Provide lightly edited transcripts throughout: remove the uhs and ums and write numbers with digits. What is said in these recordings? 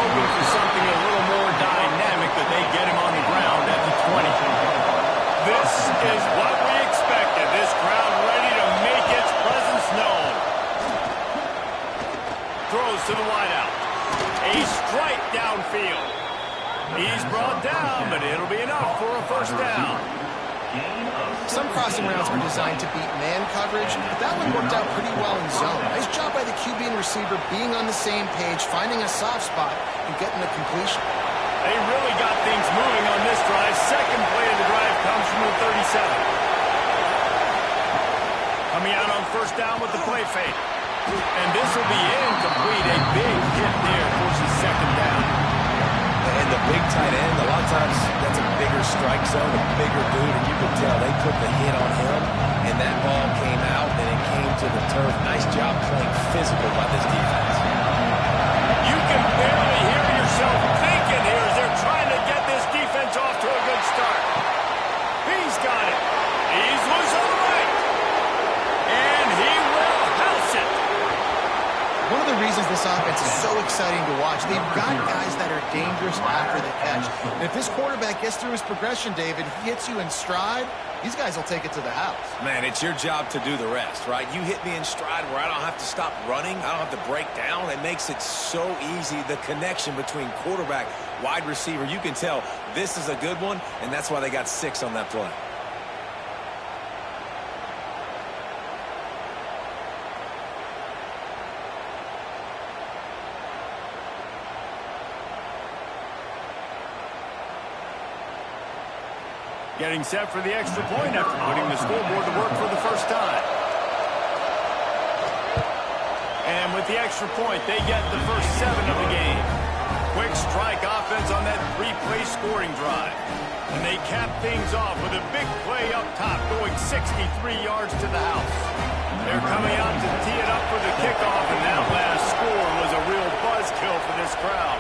hoping for something a little more dynamic, but they get him on the ground at the 20. This is what we expected. This crowd ready to make its presence known. Throws to the wideout. A strike downfield. He's brought down, but it'll be enough for a first down. Some crossing routes are designed to beat man coverage, but that one worked out pretty well in zone. Nice job by the QB and receiver being on the same page, finding a soft spot, and getting the completion. They really got things moving on this drive. Second play of the drive comes from the 37. Coming out on first down with the play fake. And this will be incomplete. A big hit there forces second down. And the big tight end, a lot of times that's a bigger strike zone, a bigger dude, and you can tell they put the hit on him, and that ball came out, and it came to the turf. Nice job playing physical by this defense. You can barely hear yourself thinking here as they're trying to get this defense off to a good start. He's got it. He's loose on the right. And he will house it. One of the reasons this offense is so exciting to watch, they've got guys that are dangerous after the catch. And if this quarterback gets through his progression, David, he hits you in stride, these guys will take it to the house. Man, it's your job to do the rest, right? You hit me in stride where I don't have to stop running. I don't have to break down. It makes it so easy, the connection between quarterback, wide receiver. You can tell this is a good one, and that's why they got 6 on that play. Getting set for the extra point after putting the scoreboard to work for the first time. And with the extra point, they get the first 7 of the game. Quick strike offense on that 3-play scoring drive. And they cap things off with a big play up top, going 63 yards to the house. They're coming out to tee it up for the kickoff, and that last score was a real buzzkill for this crowd.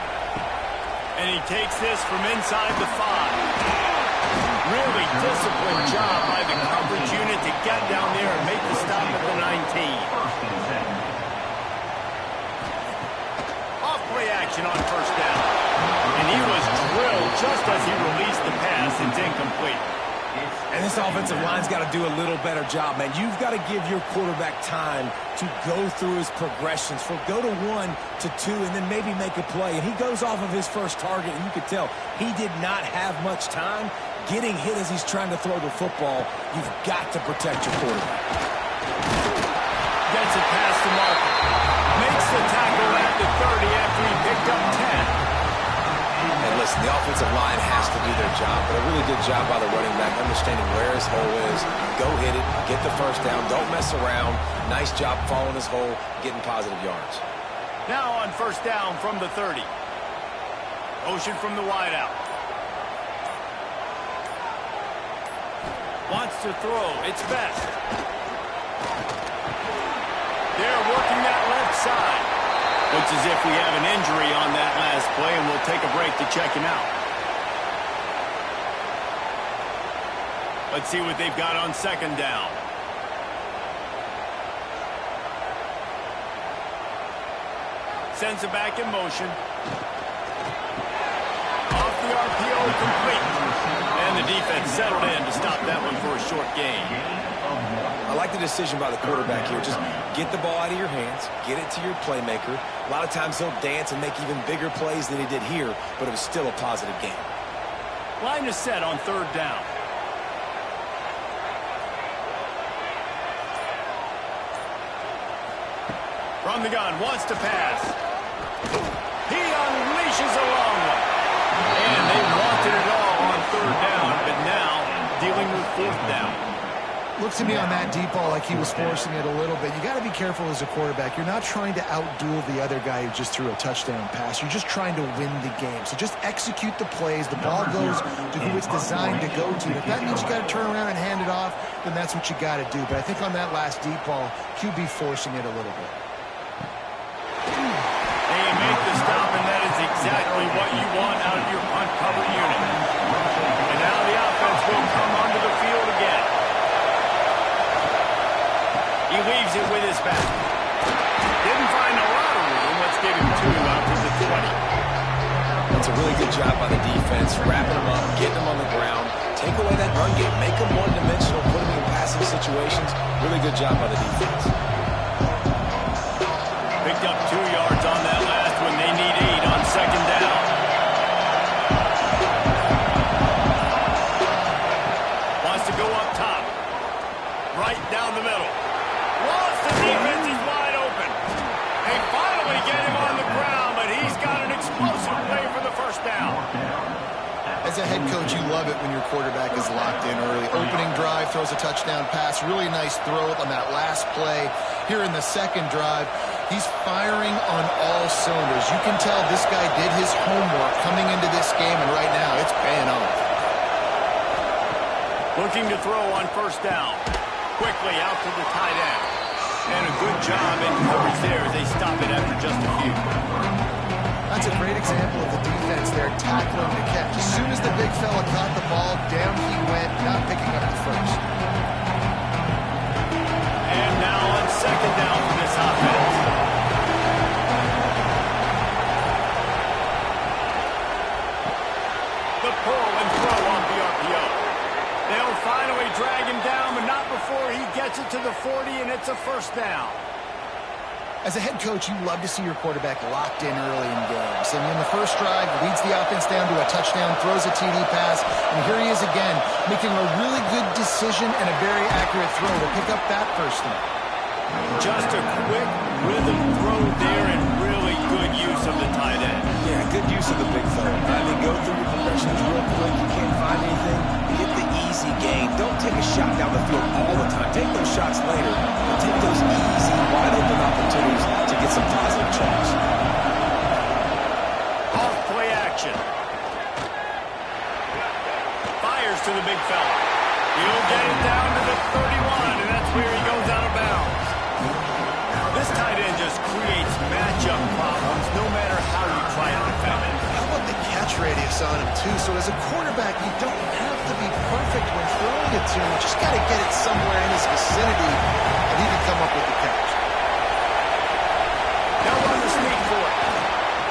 And he takes this from inside the 5. Really disciplined job by the coverage unit to get down there and make the stop at the 19. Off play action on first down. And he was drilled just as he released the pass. It's incomplete. And this offensive line's got to do a little better job, man. You've got to give your quarterback time to go through his progressions. Go to 1 to 2 and then maybe make a play. And he goes off of his first target, and you could tell he did not have much time. Getting hit as he's trying to throw the football, you've got to protect your quarterback. Gets it past the marker. Makes the tackle at the 30 after he picked up 10. And listen, the offensive line has to do their job, but a really good job by the running back, understanding where his hole is. Go hit it, get the first down, don't mess around. Nice job following his hole, getting positive yards. Now on first down from the 30. Motion from the wideout. Wants to throw. It's best. They're working that left side. Looks as if we have an injury on that last play, and we'll take a break to check him out. Let's see what they've got on second down. Sends it back in motion. Off the RPO, complete. And the defense settled in to stop that one for a short gain. I like the decision by the quarterback here. Just get the ball out of your hands, get it to your playmaker. A lot of times he'll dance and make even bigger plays than he did here, but it was still a positive game. Line is set on third down. From the gun, wants to pass. He unleashes a long one. And they wanted it all on third down, but now dealing with fourth down. Looks to me on that deep ball like he was forcing it a little bit. You got to be careful as a quarterback. You're not trying to outduel the other guy who just threw a touchdown pass. You're just trying to win the game. So just execute the plays. The ball goes to who it's designed to go to. If that means you got to turn around and hand it off, then that's what you got to do. But I think on that last deep ball, QB forcing it a little bit. They make the stop, and that is exactly what you want out of your punt cover unit. And now the offense will come onto the field again. He leaves it with his back. Didn't find a lot of room. Let's give him 2 out to the 20. a really good job by the defense, wrapping them up, getting them on the ground, take away that run game, make them one-dimensional, put them in passing situations. Really good job by the defense. Picked up 2 yards on that last one. They need 8 on second down. Wants to go up top. Right down the middle. Lost the defense. He's wide open. They finally get him on the ground, but he's got an explosive play for the first down. As a head coach, you love it when your quarterback is locked in early. Opening drive, throws a touchdown pass. Really nice throw on that last play. Here in the second drive, he's firing on all cylinders. You can tell this guy did his homework coming into this game, and right now it's paying off. Looking to throw on first down. Quickly out to the tight end. And a good job in coverage there as they stop it after just a few. That's a great example of the defense there tackling the catch. As soon as the big fella caught the ball, down he went, not picking up the first. And now on second down for this offense. The pull and throw on the RPO. They'll finally drag him down, but not before he gets it to the 40, and it's a first down. As a head coach, you love to see your quarterback locked in early in games. And in the first drive, leads the offense down to a touchdown, throws a TD pass, and here he is again, making a really good decision and a very accurate throw to pick up that first down. Just a quick rhythm throw there and really good use of the tight end. Yeah, good use of the big fella. I mean, go through your progressions real quick. You can't find anything. Get the easy gain. Don't take a shot down the field all the time. Take those shots later, but take those easy, wide open opportunities to get some positive charge. Off play action. Fires to the big fella. He'll get it down to the 31, and that's where he goes out of bounds. This tight end just creates matchup problems no matter how you try to defend it. How about the catch radius on him, too? So as a quarterback, you don't have to be perfect when throwing it to him. You just got to get it somewhere in his vicinity, and he can come up with the catch. Now run the sneak for it.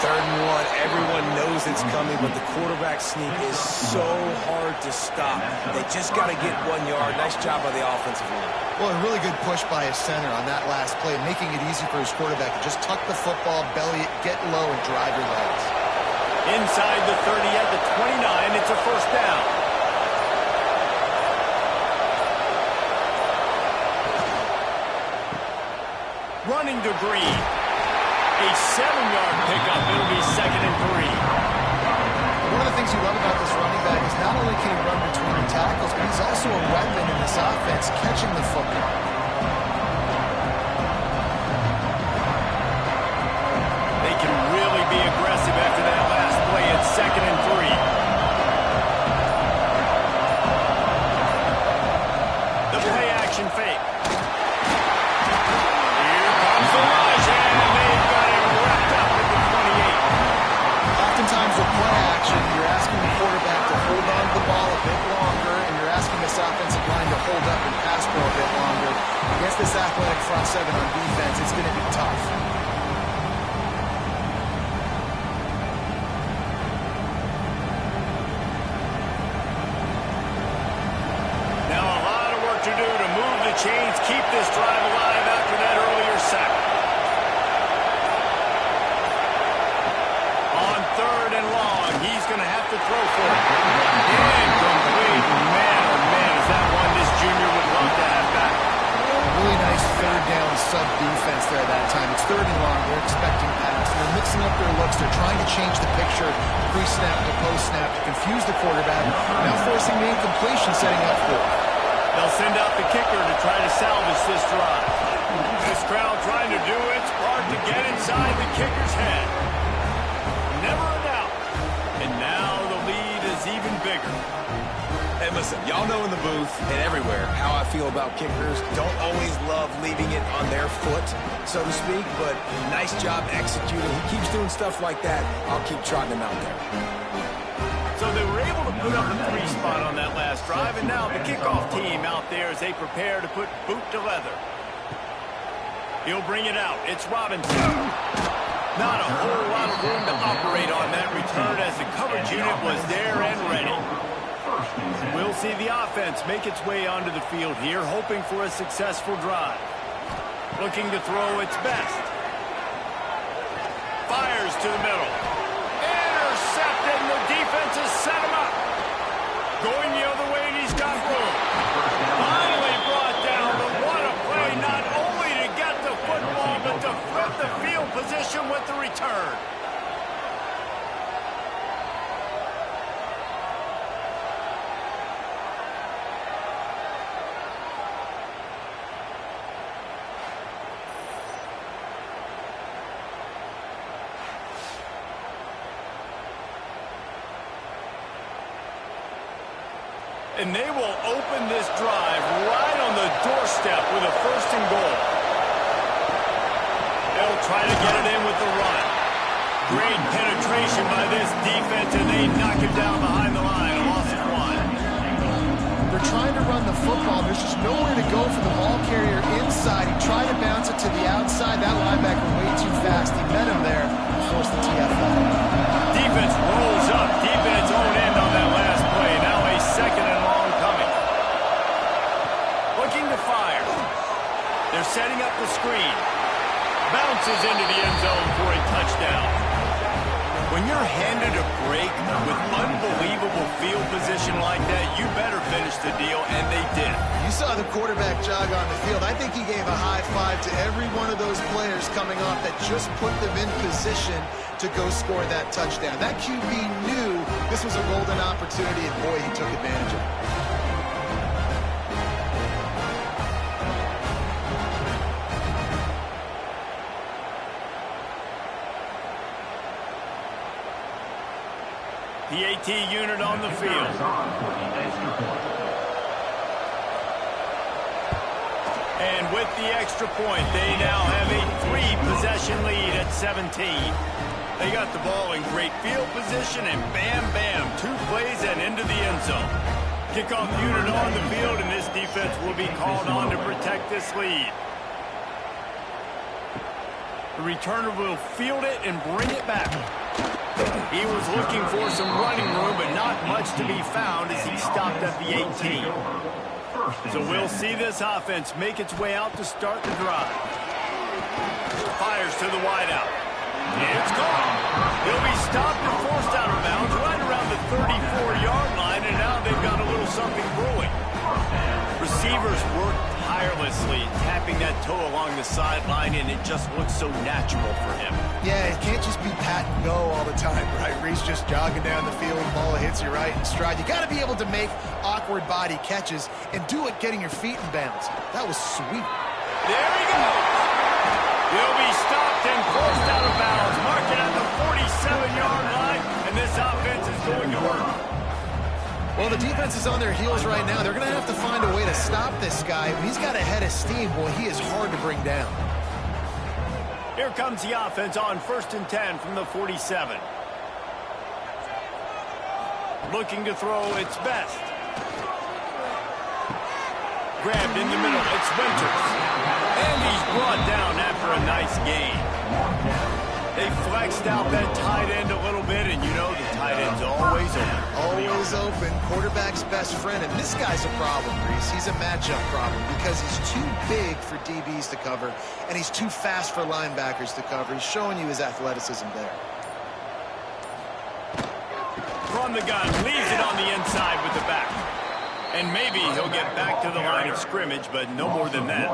3rd and 1. Everyone knows it's coming, but the quarterback sneak is so hard to stop. They just got to get 1 yard. Nice job by the offensive line. Well, a really good push by his center on that last play, making it easy for his quarterback to just tuck the football, belly it, get low, and drive your legs. Inside the 30 at the 29, it's a first down. Running to Green. A 7-yard pickup. It'll be 2nd and 3. One of the things you love about this running back is not only can he run between the tackles, but he's also a weapon in this offense, catching the football. They can really be aggressive after that last play at 2nd and 3. The play action fake. Here comes the rush, and they've got him wrapped up at the 28. Oftentimes with play action, you're asking the quarterback to hold on to the ball a bit longer, and you're asking this offensive line to hold up and pass pro a bit longer. Against this athletic front seven on defense, it's going to be tough. Now a lot of work to do to move the chains, keep this drive alive after that earlier sack. On 3rd and long, he's going to have to throw for it. Incomplete. Man, oh man, is that one this junior would love to have back. Really nice 3rd down sub-defense there that time. It's 3rd and long. They're expecting pass. They're mixing up their looks. They're trying to change the picture pre-snap to post-snap to confuse the quarterback. Now forcing the incompletion, setting up for it. They'll send out the kicker to try to salvage this drive. This crowd trying to do its part to get inside the kicker's head. Never a doubt. And now the lead is even bigger. And listen, y'all know in the booth and everywhere how I feel about kickers. Don't always love leaving it on their foot, so to speak, but nice job executing. He keeps doing stuff like that. I'll keep trotting him out there. So they were able to put up a 3 spot on that last drive, and now the kickoff team out there as they prepare to put boot to leather. He'll bring it out. It's Robinson. Not a whole lot of room to operate on that return as the coverage unit was there and ready. We'll see the offense make its way onto the field here, hoping for a successful drive. Looking to throw its best. Fires to the middle. Intercepted, and the defense has set him up. Going the other way, and he's got room. Finally brought down, but what a play, not only to get the football, but to flip the field position with the return. And they will open this drive right on the doorstep with a 1st and goal. They'll try to get it in with the run. Great penetration by this defense, and they knock it down behind the line. A loss of 1. They're trying to run the football. There's just nowhere to go for the ball carrier inside. He tried to bounce it to the outside. That linebacker way too fast. He met him there and forced the TFL. Defense rolls up deep in its own end on that last play. Now a 2nd and long coming. Looking to fire. They're setting up the screen. Bounces into the end zone for a touchdown. When you're handed a break with unbelievable field position like that, you better finish the deal, and they did. You saw the quarterback jog on the field. I think he gave a high five to every one of those players coming off that just put them in position to go score that touchdown. That QB knew this was a golden opportunity, and boy, he took advantage of it. The AT unit on the field. And with the extra point, they now have a 3-possession lead at 17. They got the ball in great field position, and bam, bam, 2 plays and into the end zone. Kickoff unit on the field, and this defense will be called on to protect this lead. The returner will field it and bring it back. He was looking for some running room, but not much to be found as he stopped at the 18. So we'll see this offense make its way out to start the drive. Fires to the wideout. It's gone. He'll be stopped and forced out of bounds right around the 34-yard line, and now they've got a little something brewing. Receivers work tirelessly, tapping that toe along the sideline, and it just looks so natural for him. Yeah, it can't just be pat and go all the time, right? Reese just jogging down the field, ball hits you right in stride. You got to be able to make awkward body catches and do it getting your feet in bounds. That was sweet. There he goes. He'll be stopped and forced out of bounds, marking at the 47-yard line, and this offense is going to work. Well, the defense is on their heels right now. They're going to have to find a way to stop this guy. When he's got a head of steam, boy, he is hard to bring down. Here comes the offense on 1st and 10 from the 47. Looking to throw its best. Grabbed in the middle. It's Winters. And he's brought down after a nice gain. They flexed out that tight end a little bit, and you know the tight end's always open. Always open. Quarterback's best friend. And this guy's a problem, Reese. He's a matchup problem because he's too big for DBs to cover, and he's too fast for linebackers to cover. He's showing you his athleticism there. From the gun, leaves it on the inside with the back. And maybe he'll get back to the line of scrimmage, but no more than that.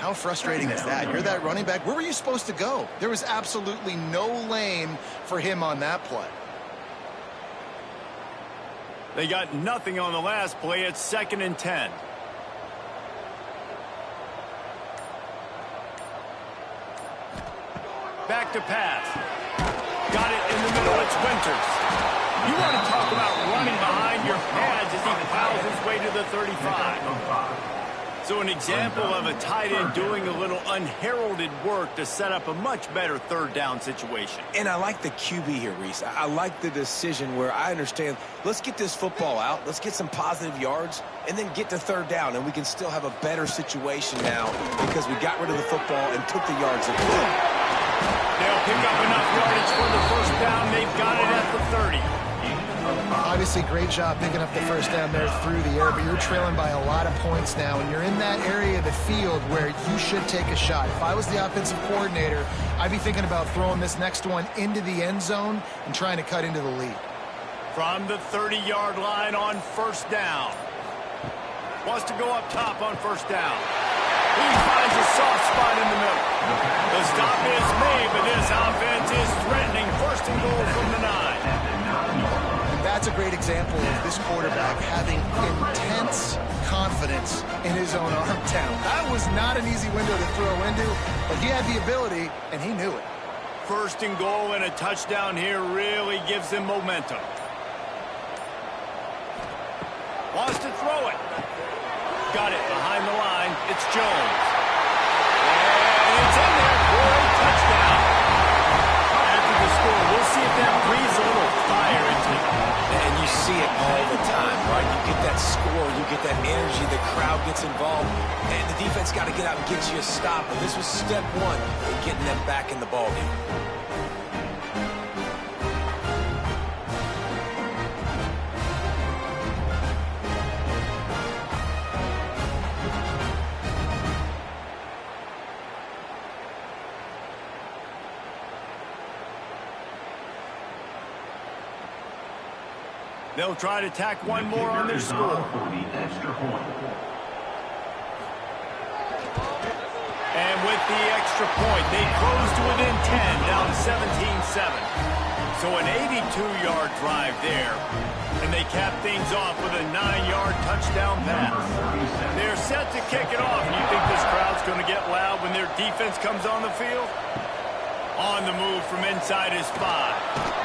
How frustrating is that? You're that running back. Where were you supposed to go? There was absolutely no lane for him on that play. They got nothing on the last play. It's 2nd and 10. Back to pass. Got it in the middle. It's Winters. You want to talk about running behind your pads as he plows his way to the 35. So an example of a tight end doing a little unheralded work to set up a much better 3rd down situation. And I like the QB here, Reese. I like the decision where I understand, let's get this football out, let's get some positive yards, and then get to 3rd down, and we can still have a better situation now because we got rid of the football and took the yards. They'll pick up enough yardage for the first down. They've got it at the 30. Obviously, great job picking up the first down there through the air, but you're trailing by a lot of points now, and you're in that area of the field where you should take a shot. If I was the offensive coordinator, I'd be thinking about throwing this next one into the end zone and trying to cut into the lead. From the 30-yard line on first down. Wants to go up top on first down. He finds a soft spot in the middle. The stop is made, but this offense is threatening. First and goal from the 9. That's a great example of this quarterback having intense confidence in his own arm talent. That was not an easy window to throw into, but he had the ability, and he knew it. First and goal and a touchdown here really gives him momentum. Wants to throw it. Got it behind the line. It's Jones. And it's in there for a touchdown. After the score, we'll see if that breathes a little fire into it. And you see it all the time, right? You get that score, you get that energy, the crowd gets involved, and the defense got to get out and get you a stop. And this was step one in getting them back in the ballgame. They'll try to tack one more on their score. And with the extra point, they close to within 10, down 17-7. So an 82-yard drive there. And they cap things off with a 9-yard touchdown pass. They're set to kick it off. You think this crowd's going to get loud when their defense comes on the field? On the move from inside his 5.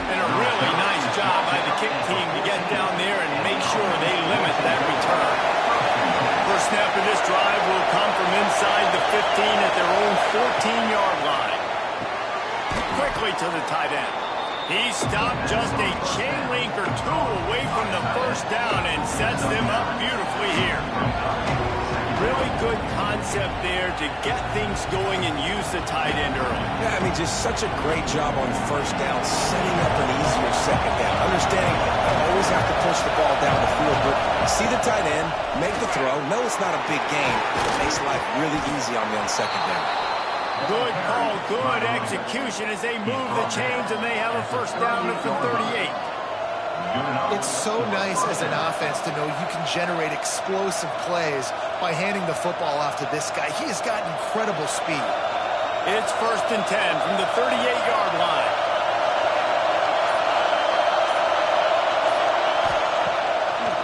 And a really nice job by the kick team to get down there and make sure they limit that return. First snap of this drive will come from inside the 15 at their own 14-yard line. Quickly to the tight end. He stopped just a chain link or two away from the first down and sets them up beautifully here. Really good concept there to get things going and use the tight end early. Yeah, I mean, just such a great job on first down, setting up an easier second down. Understanding I always have to push the ball down the field, but see the tight end, make the throw. No, it's not a big game. It makes life really easy on me on second down. Good call, good execution as they move the chains and they have a first down at the 38. It's so nice as an offense to know you can generate explosive plays by handing the football off to this guy. He has got incredible speed. It's first and 10 from the 38-yard line.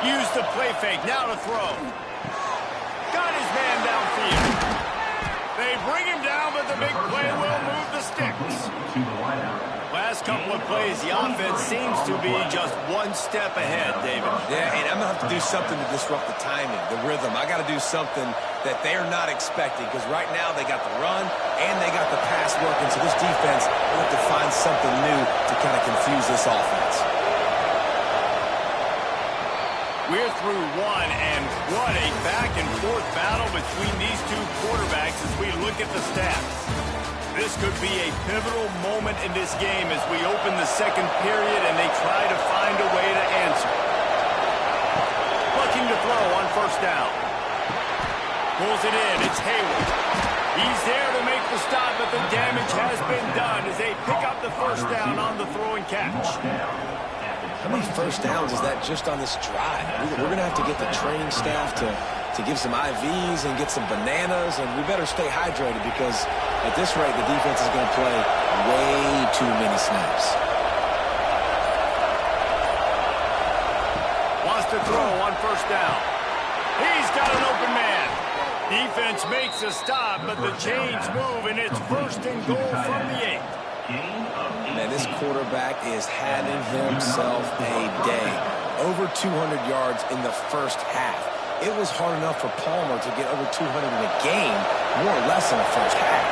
Use the play fake, now to throw. Got his man downfield. They bring him down, but the big play will move the sticks. Last couple of plays, the offense seems to be just one step ahead, David. Yeah, and I'm going to have to do something to disrupt the timing, the rhythm. I got to do something that they're not expecting, because right now they got the run and they got the pass working, so this defense will have to find something new to kind of confuse this offense. We're through one, and what a back-and-forth battle between these two quarterbacks as we look at the stats. This could be a pivotal moment in this game as we open the second period and they try to find a way to answer. Looking to throw on first down. Pulls it in, it's Hayward. He's there to make the stop, but the damage has been done as they pick up the first down on the throw and catch. How many first downs is that just on this drive? We're going to have to get the training staff to give some IVs and get some bananas, and we better stay hydrated because at this rate, the defense is going to play way too many snaps. Wants to throw on first down. He's got an open man. Defense makes a stop, but the chains move, and it's first and goal from the 8. Man, this quarterback is having himself a day. Over 200 yards in the first half. It was hard enough for Palmer to get over 200 in a game, more or less in the first half.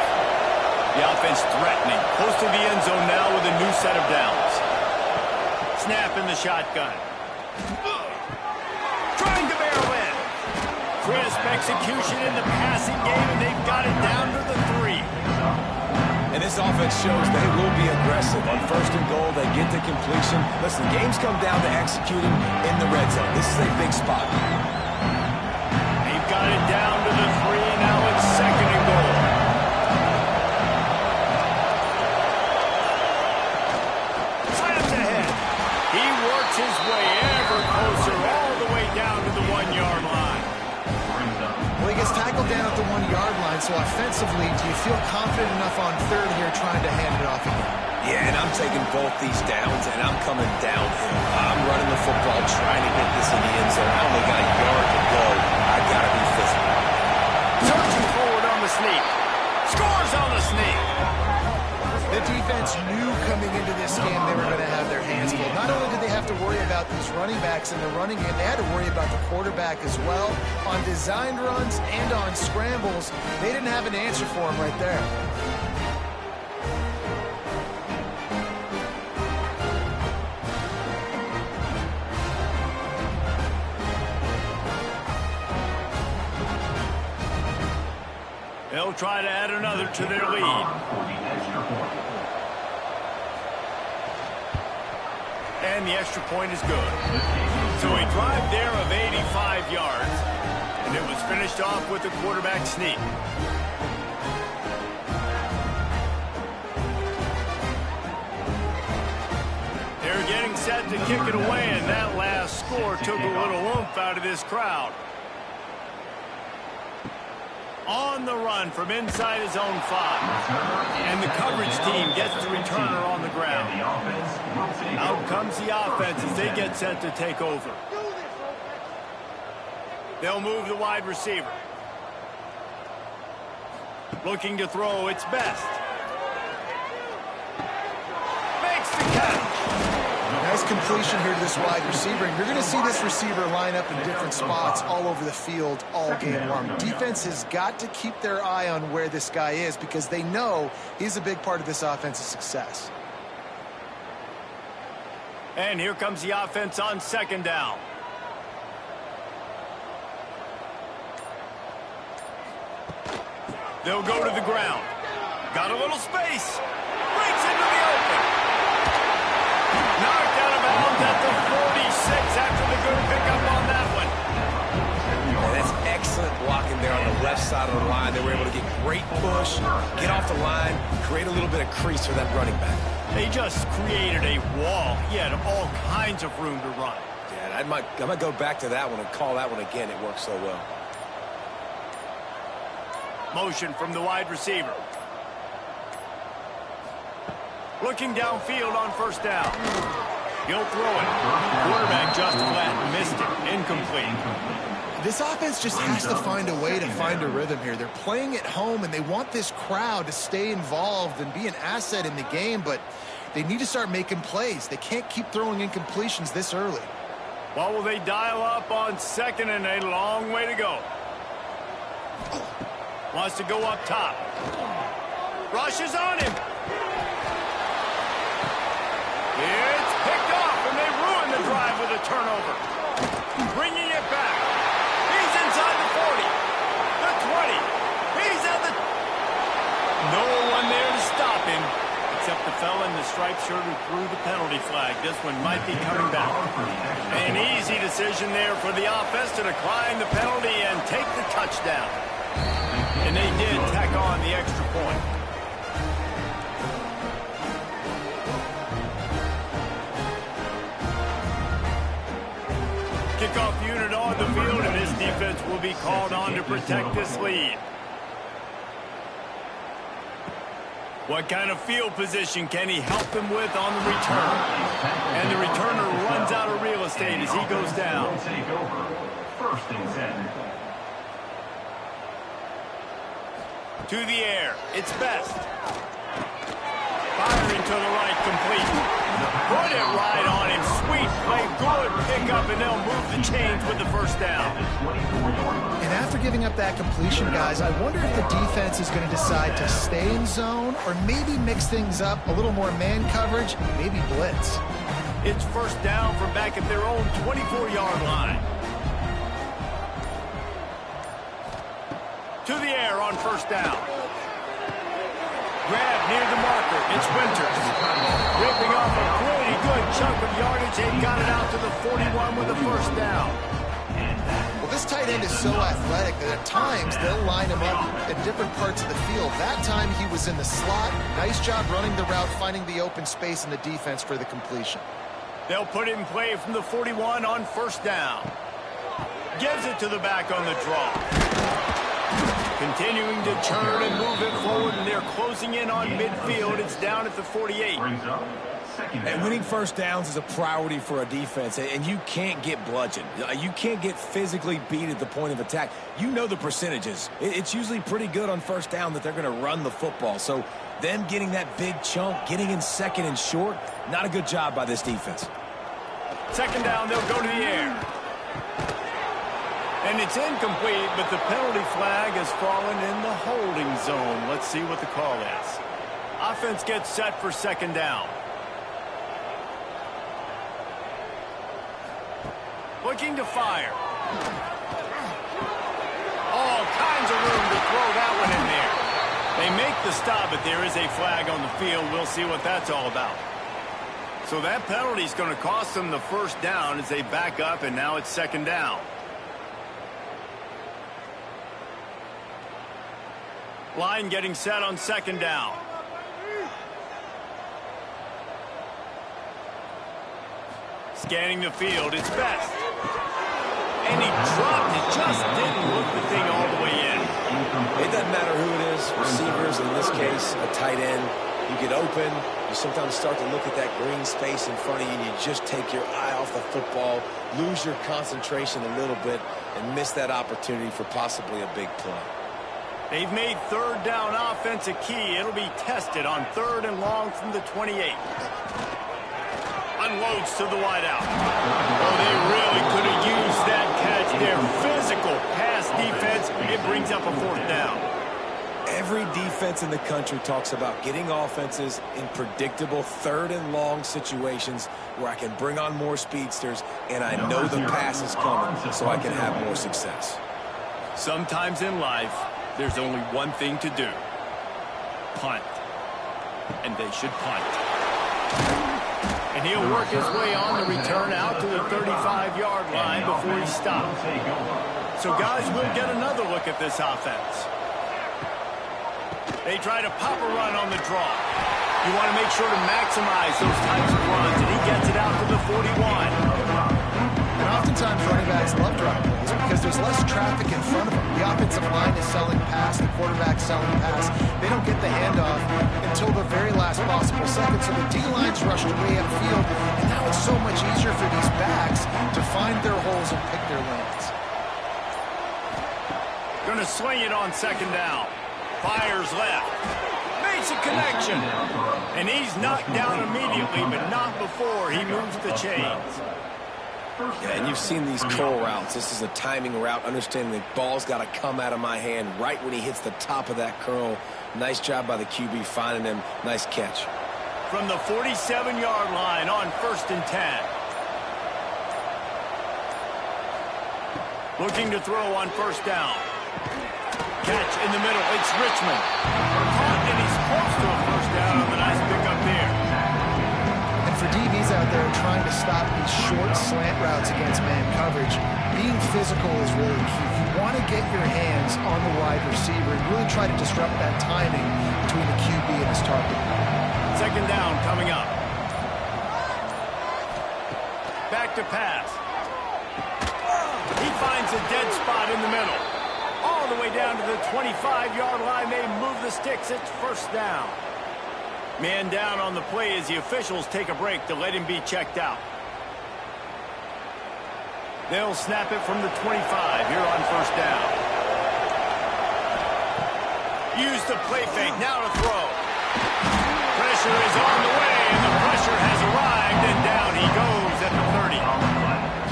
The offense threatening. Close to the end zone now with a new set of downs. Snap in the shotgun. Trying to barrel in. Crisp execution in the passing game, and they've got it down to the 3. And this offense shows they will be aggressive. On first and goal, they get the completion. Listen, games come down to executing in the red zone. This is a big spot. They've got it down to the 3. Now it's second and goal. Slams ahead. He works his way ever closer all the way down to the 1-yard line. Well, he gets tackled down at the 1-yard line, so offensively, do you feel confident enough on third here trying to hand it off again? Yeah, and I'm taking both these downs, and I'm coming downhill. I'm running the football, trying to get this in the end zone. I only got a yard to go. I got to be physical. Surging forward on the sneak. Scores on the sneak. The defense knew coming into this game they were going to have their hands full. Not only did they have to worry about these running backs in the running game, they had to worry about the quarterback as well. On designed runs and on scrambles, they didn't have an answer for him right there. They'll try to add another to their lead. And the extra point is good. So a drive there of 85 yards. And it was finished off with a quarterback sneak. They're getting set to kick it away, and that last score took a little oomph out of this crowd. On the run from inside his own 5. And the coverage team gets the returner on the ground. Out comes the offense as they get set to take over. They'll move the wide receiver. Looking to throw, it's Best. Makes the catch. Nice completion here to this wide receiver, and you're going to see this receiver line up in different spots all over the field all game long. Defense has got to keep their eye on where this guy is because they know he's a big part of this offense's success. And here comes the offense on second down. They'll go to the ground. Got a little space. Breaks into the open. Knocked out of bounds at the 46 after the good pickup on that one. And that's excellent blocking there on the left side of the line. They were able to get great push, get off the line, create a little bit of crease for that running back. They just created a wall. He had all kinds of room to run. Yeah, I might go back to that one and call that one again. It worked so well. Motion from the wide receiver. Looking downfield on first down. He'll throw it. Quarterback just flat missed it. Incomplete. This offense just has to find a way to find a rhythm here. They're playing at home, and they want this crowd to stay involved and be an asset in the game, but they need to start making plays. They can't keep throwing incompletions this early. Well, will they dial up on second and a long way to go? Wants to go up top. Rushes on him. It's picked off, and they ruin the drive with a turnover. Bringing it back. He's inside the 40. The 20. He's at the... No one there to stop him, except the fella in the striped shirt who threw the penalty flag. This one might be coming back. An easy decision there for the offense to decline the penalty and take the touchdown. And they did tack on the extra point. Kickoff unit on the field, and this defense will be called on to protect this lead. What kind of field position can he help them with on the return? And the returner runs out of real estate as he goes down. First and 10. To the air, it's Best. Firing to the right, complete. Put it right on him. Sweet play, good pickup, and they'll move the chains with the first down. And after giving up that completion, guys, I wonder if the defense is going to decide to stay in zone or maybe mix things up, a little more man coverage, maybe blitz. It's first down from back at their own 24-yard line. To the air on first down. Grab near the marker. It's Winters. Ripping off a pretty good chunk of yardage. They've got it out to the 41 with a first down. Well, this tight end is so athletic that at times they'll line him up at different parts of the field. That time he was in the slot. Nice job running the route, finding the open space in the defense for the completion. They'll put it in play from the 41 on first down. Gives it to the back on the draw. Continuing to turn and move it forward, and they're closing in on midfield. It's down at the 48. And winning first downs is a priority for a defense, and you can't get bludgeoned. You can't get physically beat at the point of attack. You know the percentages. It's usually pretty good on first down that they're going to run the football. So them getting that big chunk, getting in second and short, not a good job by this defense. Second down, they'll go to the air. And it's incomplete, but the penalty flag has fallen in the holding zone. Let's see what the call is. Offense gets set for second down. Looking to fire. All kinds of room to throw that one in there. They make the stop, but there is a flag on the field. We'll see what that's all about. So that penalty is going to cost them the first down as they back up, and now it's second down. Line getting set on second down. Scanning the field, it's Best. And he dropped it, just didn't look the thing all the way in. It doesn't matter who it is, receivers, in this case, a tight end. You get open, you sometimes start to look at that green space in front of you, and you just take your eye off the football, lose your concentration a little bit, and miss that opportunity for possibly a big play. They've made third down offense a key. It'll be tested on third and long from the 28. Unloads to the wideout. Oh, they really could have used that catch there. Physical pass defense. It brings up a fourth down. Every defense in the country talks about getting offenses in predictable third and long situations where I can bring on more speedsters and I know the pass is coming so I can have more success. Sometimes in life, there's only one thing to do. Punt. And they should punt. And he'll work his way on the return out to the 35-yard line before he stops. So, guys, we'll get another look at this offense. They try to pop a run on the draw. You want to make sure to maximize those types of runs, and he gets it out to the 41. And oftentimes running backs love drop plays because there's less traffic in front of them. The offensive line is selling pass, the quarterback's selling pass. They don't get the handoff until the very last possible second, so the D-line's rushed way upfield, and now it's so much easier for these backs to find their holes and pick their lanes. Going to sling it on second down. Fires left. Makes a connection. And he's knocked down immediately, but not before he moves the chains. Yeah, and you've seen these curl routes. This is a timing route, understanding the ball's got to come out of my hand right when he hits the top of that curl. Nice job by the QB finding him. Nice catch. From the 47-yard line on first and 10. Looking to throw on first down. Catch in the middle. It's Richmond. Caught, and he's close to a first down on the nice pickup there. And for DBs out there trying to stop these short slant routes against man coverage, being physical is really key. You want to get your hands on the wide receiver and really try to disrupt that timing between the QB and his target. Second down coming up. Back to pass. He finds a dead spot in the middle. All the way down to the 25-yard line. They move the sticks. It's first down. Man down on the play as the officials take a break to let him be checked out. They'll snap it from the 25 here on first down. Use the play fake. Now to throw. Pressure is on the way, and the pressure has arrived, and down he goes at the 30.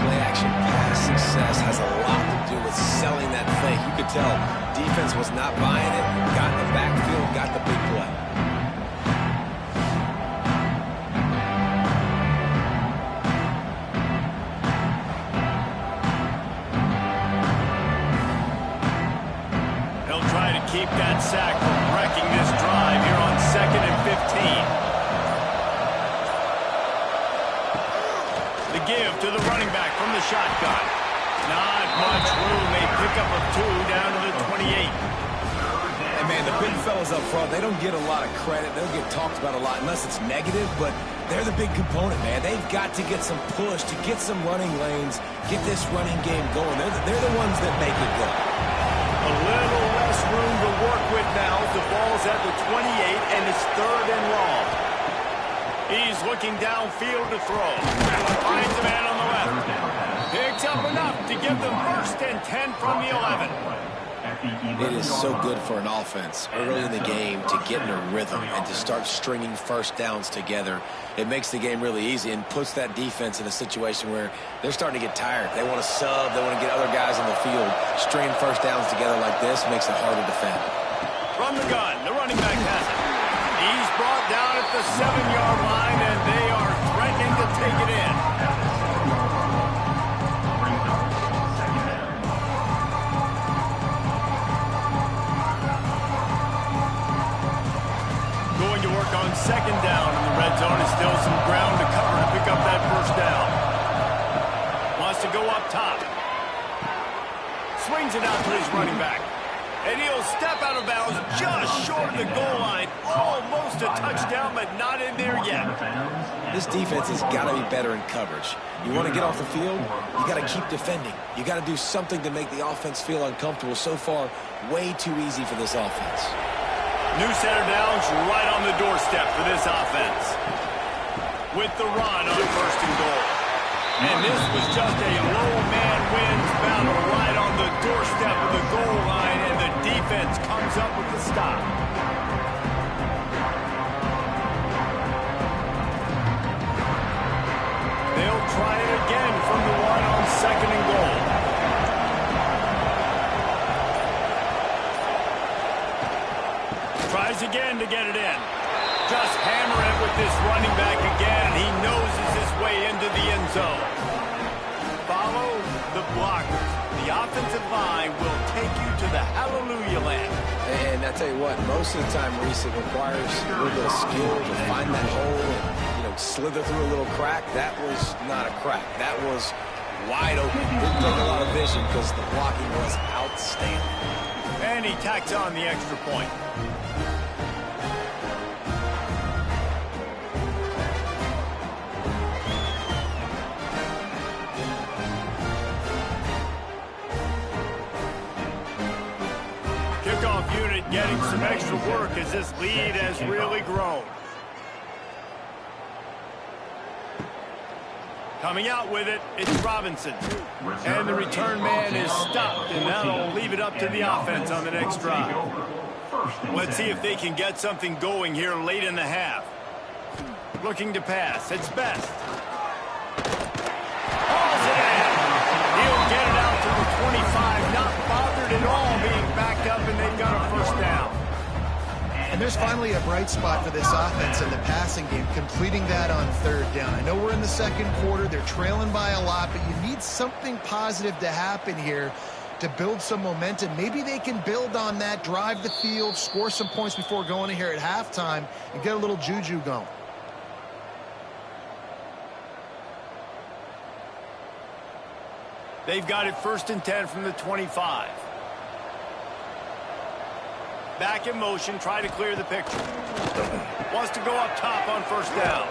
Play action pass success has a lot to do with selling that fake. You could tell defense was not buying it, got in the backfield, got the big play. They'll try try to keep that sack from wrecking this drive here on 2nd and 15. The give to the running back from the shotgun. Not much room. They pick up a 2 down to the 28. And man, the big fellas up front, they don't get a lot of credit. They don't get talked about a lot unless it's negative, but they're the big component, man. They've got to get some push, to get some running lanes, get this running game going. They're the ones that make it go. A little less room to work with now. The ball's at the 28, and it's 3rd and long. He's looking downfield to throw. Finds the man on the left. Picks up enough to give them 1st and 10 from the 11. It is so good for an offense early in the game to get in a rhythm and to start stringing first downs together. It makes the game really easy and puts that defense in a situation where they're starting to get tired. They want to sub. They want to get other guys on the field. Stringing first downs together like this makes it hard to defend. From the gun, the running back has it. He's brought down at the 7-yard line, and they are threatening to take it in. Going to work on 2nd down in the red zone. Is still some ground to cover to pick up that 1st down. Wants to go up top. Swings it out to his running back. And he'll step out of bounds just short of the goal line. Almost a touchdown, but not in there yet. This defense has got to be better in coverage. You want to get off the field, you got to keep defending. You got to do something to make the offense feel uncomfortable. So far, way too easy for this offense. New set of downs right on the doorstep for this offense. With the run on 1st and goal. And this was just a low man wins battle right on the doorstep of the goal line, and the defense comes up with the stop. They'll try it again from the 1 on 2nd and goal. Tries again to get it in. Just hammer it with this running back again, and he noses his way into the end zone. Follow the blockers. The offensive line will take you to the hallelujah land. And I tell you what, most of the time, Reese, it requires a little bit of skill to find that hole and, slither through a little crack. That was not a crack. That was wide open. Didn't take a lot of vision because the blocking was outstanding. And he tacks on the extra point. Kickoff unit getting some extra work as this lead has really grown. Coming out with it, it's Robinson. And the return man is stopped, and that'll leave it up to the offense on the next drive. Let's see if they can get something going here late in the half. Looking to pass. It's Best. Hauls it in. He'll get it out to the 25, not bothered at all being backed up, and they've got a 1st down. And there's finally a bright spot for this offense in the passing game, completing that on 3rd down. I know we're in the 2nd quarter. They're trailing by a lot, but you need something positive to happen here to build some momentum. Maybe they can build on that, drive the field, score some points before going in here at halftime, and get a little juju going. They've got it 1st and 10 from the 25. Back in motion, try to clear the picture. Wants to go up top on 1st down.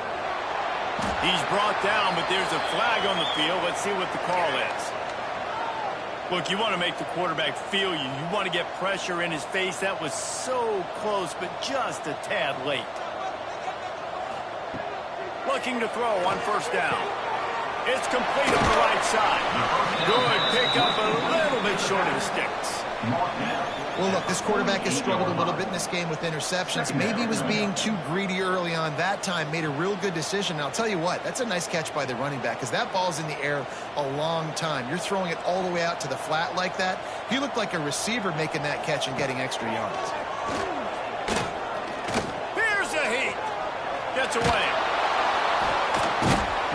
He's brought down, but there's a flag on the field. Let's see what the call is. Look, you want to make the quarterback feel you. You want to get pressure in his face. That was so close, but just a tad late. Looking to throw on 1st down. It's complete on the right side. Good pickup, a little bit short of the sticks. Well, look, this quarterback has struggled a little bit in this game with interceptions. Maybe he was being too greedy early on that time, made a real good decision. And I'll tell you what, that's a nice catch by the running back because that ball's in the air a long time. You're throwing it all the way out to the flat like that. He looked like a receiver making that catch and getting extra yards. Here's a heat. Gets away.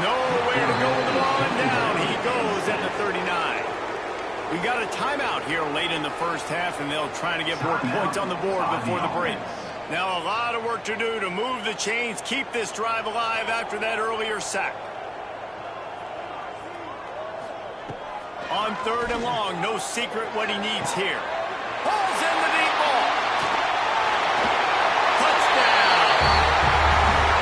Nowhere to go with the ball, and down he goes at the 39. We We've got a timeout here late in the first half, and they'll try to get more points on the board before the break. Now a lot of work to do to move the chains, keep this drive alive after that earlier sack. On 3rd and long, no secret what he needs here. Pulls in the deep ball. Touchdown.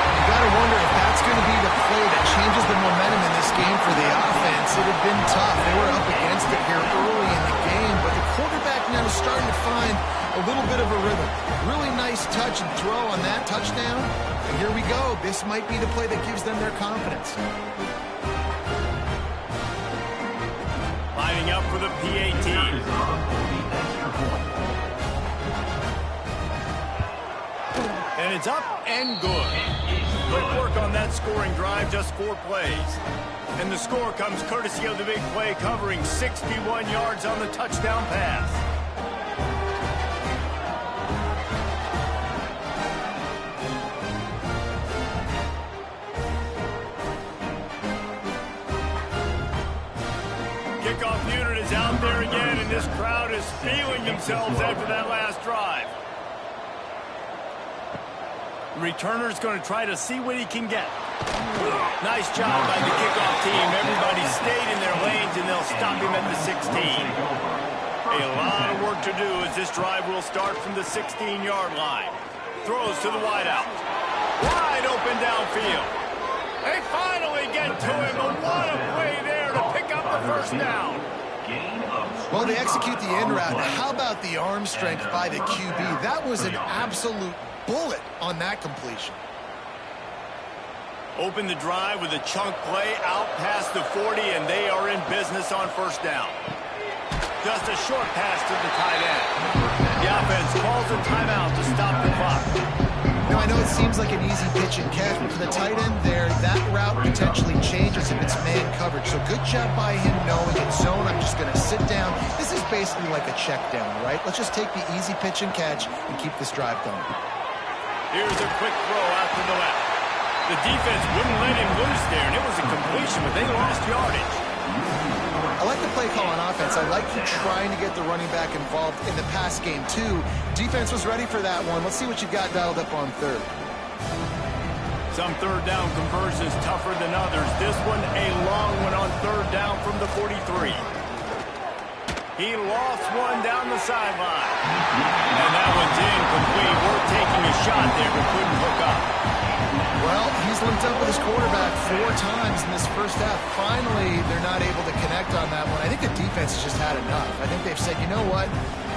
You got to wonder if that's going to be the play that changes the momentum in this game for the offense. It had been tough. They were up against it here early in the game, but the quarterback now is starting to find a little bit of a rhythm. Really nice touch and throw on that touchdown. And here we go. This might be the play that gives them their confidence. Lining up for the PAT. And it's up and good. Good work on that scoring drive, just 4 plays. And the score comes courtesy of the big play, covering 61 yards on the touchdown pass. Kickoff unit is out there again, and this crowd is feeling themselves after that last drive. The returner's going to try to see what he can get. Nice job by the kickoff team. Everybody stayed in their lanes, and they'll stop him at the 16. A lot of work to do as this drive will start from the 16-yard line. Throws to the wideout. Wide open downfield. They finally get to him, but what a play there to pick up the first down. Well, they execute the in route. Now, how about the arm strength by the QB? That was an absolute bullet on that completion. Open the drive with a chunk play out past the 40, and they are in business on first down. Just a short pass to the tight end. The offense calls a timeout to stop the clock. Now, I know it seems like an easy pitch and catch, but for the tight end there, that route potentially changes if it's man coverage. So good job by him knowing it's zone. I'm just going to sit down. This is basically like a check down, right? Let's just take the easy pitch and catch and keep this drive going. Here's a quick throw out to the left. The defense wouldn't let him loose there, and it was a completion, but they lost yardage. I like the play call on offense. I like you trying to get the running back involved in the pass game, too. Defense was ready for that one. Let's see what you've got dialed up on 3rd. Some 3rd down conversions tougher than others. This one, a long one on 3rd down from the 43. He lost one down the sideline. And that one's incomplete. We're taking a shot there, but couldn't hook up. Well, he's linked up with his quarterback 4 times in this first half. Finally, they're not able to connect on that one. I think the defense has just had enough. I think they've said, you know what?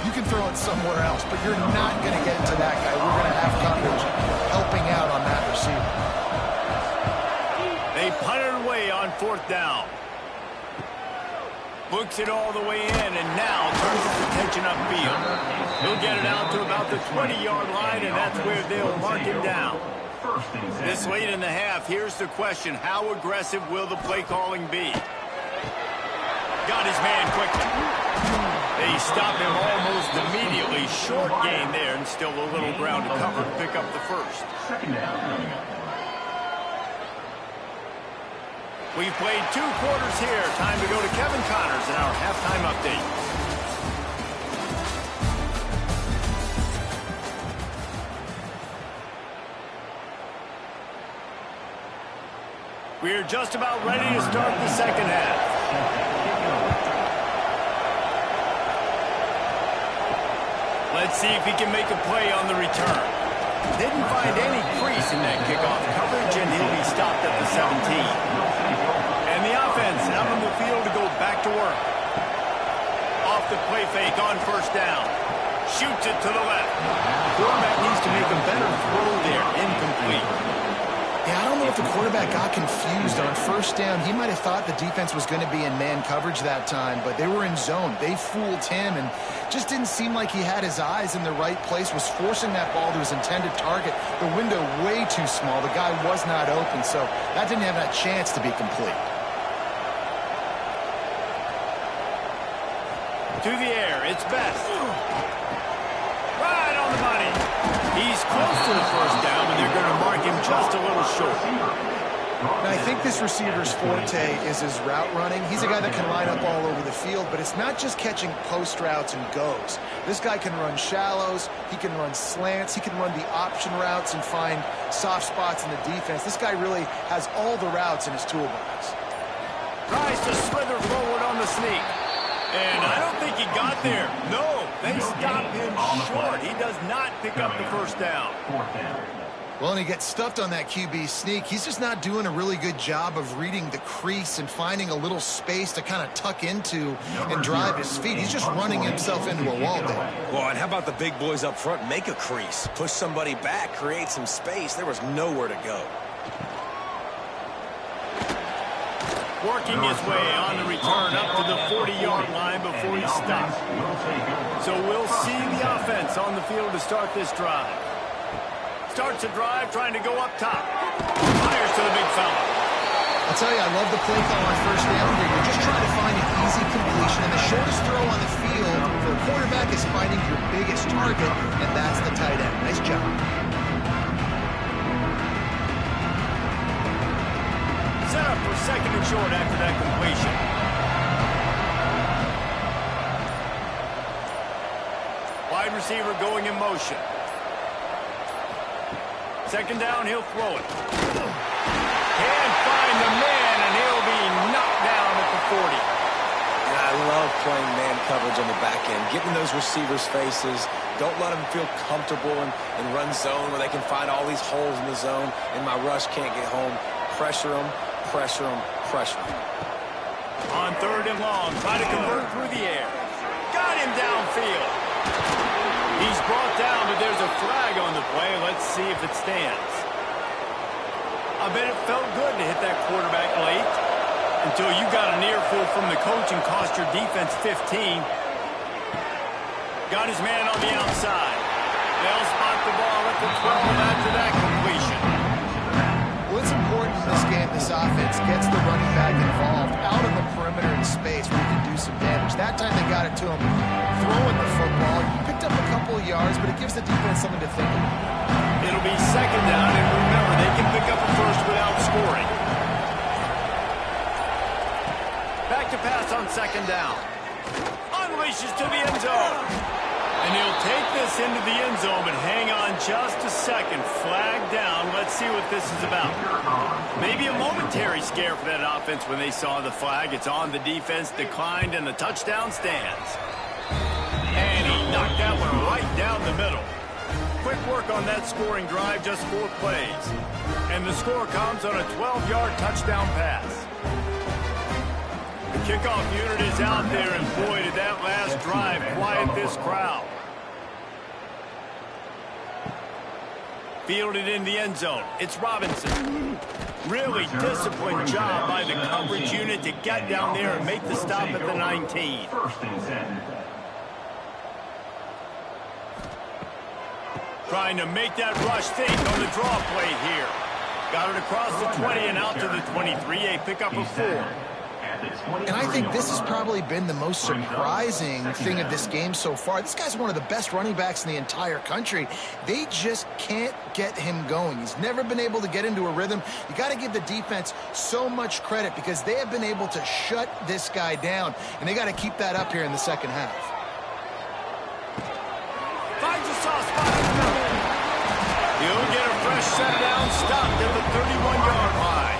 You can throw it somewhere else, but you're not going to get it to that guy. We're going to have coverage helping out on that receiver. They punted away on 4th down. Books it all the way in, and now turns his attention upfield. He'll get it out to about the 20-yard line, and that's where they'll mark him down. This late in the half, here's the question. How aggressive will the play calling be? Got his man quickly. They stop him almost immediately. Short gain there, and still a little ground to cover to pick up the first. We've played 2 quarters here. Time to go to Kevin Connors in our halftime update. We're just about ready to start the second half. Let's see if he can make a play on the return. Didn't find any crease in that kickoff coverage, and he'll be stopped at the 17. And the offense out on the field to go back to work. Off the play fake on first down. Shoots it to the left. Quarterback needs to make a better throw there. Incomplete. Yeah, I don't know if the quarterback got confused on first down. He might have thought the defense was going to be in man coverage that time, but they were in zone. They fooled him and just didn't seem like he had his eyes in the right place, was forcing that ball to his intended target. The window way too small. The guy was not open, so that didn't have that chance to be complete. To the air, it's Best. Right on the money. He's close to the first down, but they're going to mark him just a little short. And I think this receiver's forte is his route running. He's a guy that can line up all over the field, but it's not just catching post routes and goes. This guy can run shallows, he can run slants, he can run the option routes and find soft spots in the defense. This guy really has all the routes in his toolbox. Tries to slither forward on the sneak. And I don't think he got there. No, they stopped him short. He does not pick up the first down. Well, and he gets stuffed on that QB sneak. He's just not doing a really good job of reading the crease and finding a little space to kind of tuck into and drive his feet. He's just running himself into a wall there. Well, and how about the big boys up front? Make a crease, push somebody back, create some space. There was nowhere to go. Working his way on the return up to the 40-yard line before he stops. So we'll see the offense on the field to start this drive. Starts a drive trying to go up top. Fires to the big fella. I'll tell you, I love the play call on first down here. You're just trying to find an easy completion, and the shortest throw on the field for a quarterback is finding your biggest target, and that's the tight end. Nice job. Set up for second and short after that completion. Wide receiver going in motion. Second down, he'll throw it. Can't find the man, and he'll be knocked down at the 40. And I love playing man coverage on the back end, getting those receivers' faces. Don't let them feel comfortable in run zone where they can find all these holes in the zone, and my rush can't get home. Pressure them, pressure them, pressure them. On third and long, try to convert through the air. Got him downfield. He's brought down, but there's a flag on the play. Let's see if it stands. I bet it felt good to hit that quarterback late until you got an earful from the coach and cost your defense 15. Got his man on the outside. They'll spot the ball at the 12 after that completion. Well, it's important in this game, this offense gets the running back involved out on the perimeter in space where he can do some damage. That time they got it to him throwing the football. He picked up a couple of yards, but it gives the defense something to think about. It'll be second down, and remember, they can pick up a first without scoring. Back to pass on second down. Unleashes to the end zone. And he'll take this into the end zone, but hang on just a second. Flag down. Let's see what this is about. Maybe a momentary scare for that offense when they saw the flag. It's on the defense, declined, and the touchdown stands. And he knocked that one right down the middle. Quick work on that scoring drive, just 4 plays. And the score comes on a 12-yard touchdown pass. The kickoff unit is out there, and boy, did that last drive quiet this crowd. Fielded in the end zone. It's Robinson. Really disciplined job by the coverage unit to get down there and make the stop at the 19. Trying to make that rush think on the draw play here. Got it across the 20 and out to the 23. A pickup of 4. And I think this has probably been the most surprising thing of this game so far. This guy's one of the best running backs in the entire country. They just can't get him going. He's never been able to get into a rhythm. You got to give the defense so much credit because they have been able to shut this guy down, and they got to keep that up here in the second half. Finds a soft spot in the middle. He'll get a fresh set down, stopped at the 31-yard line.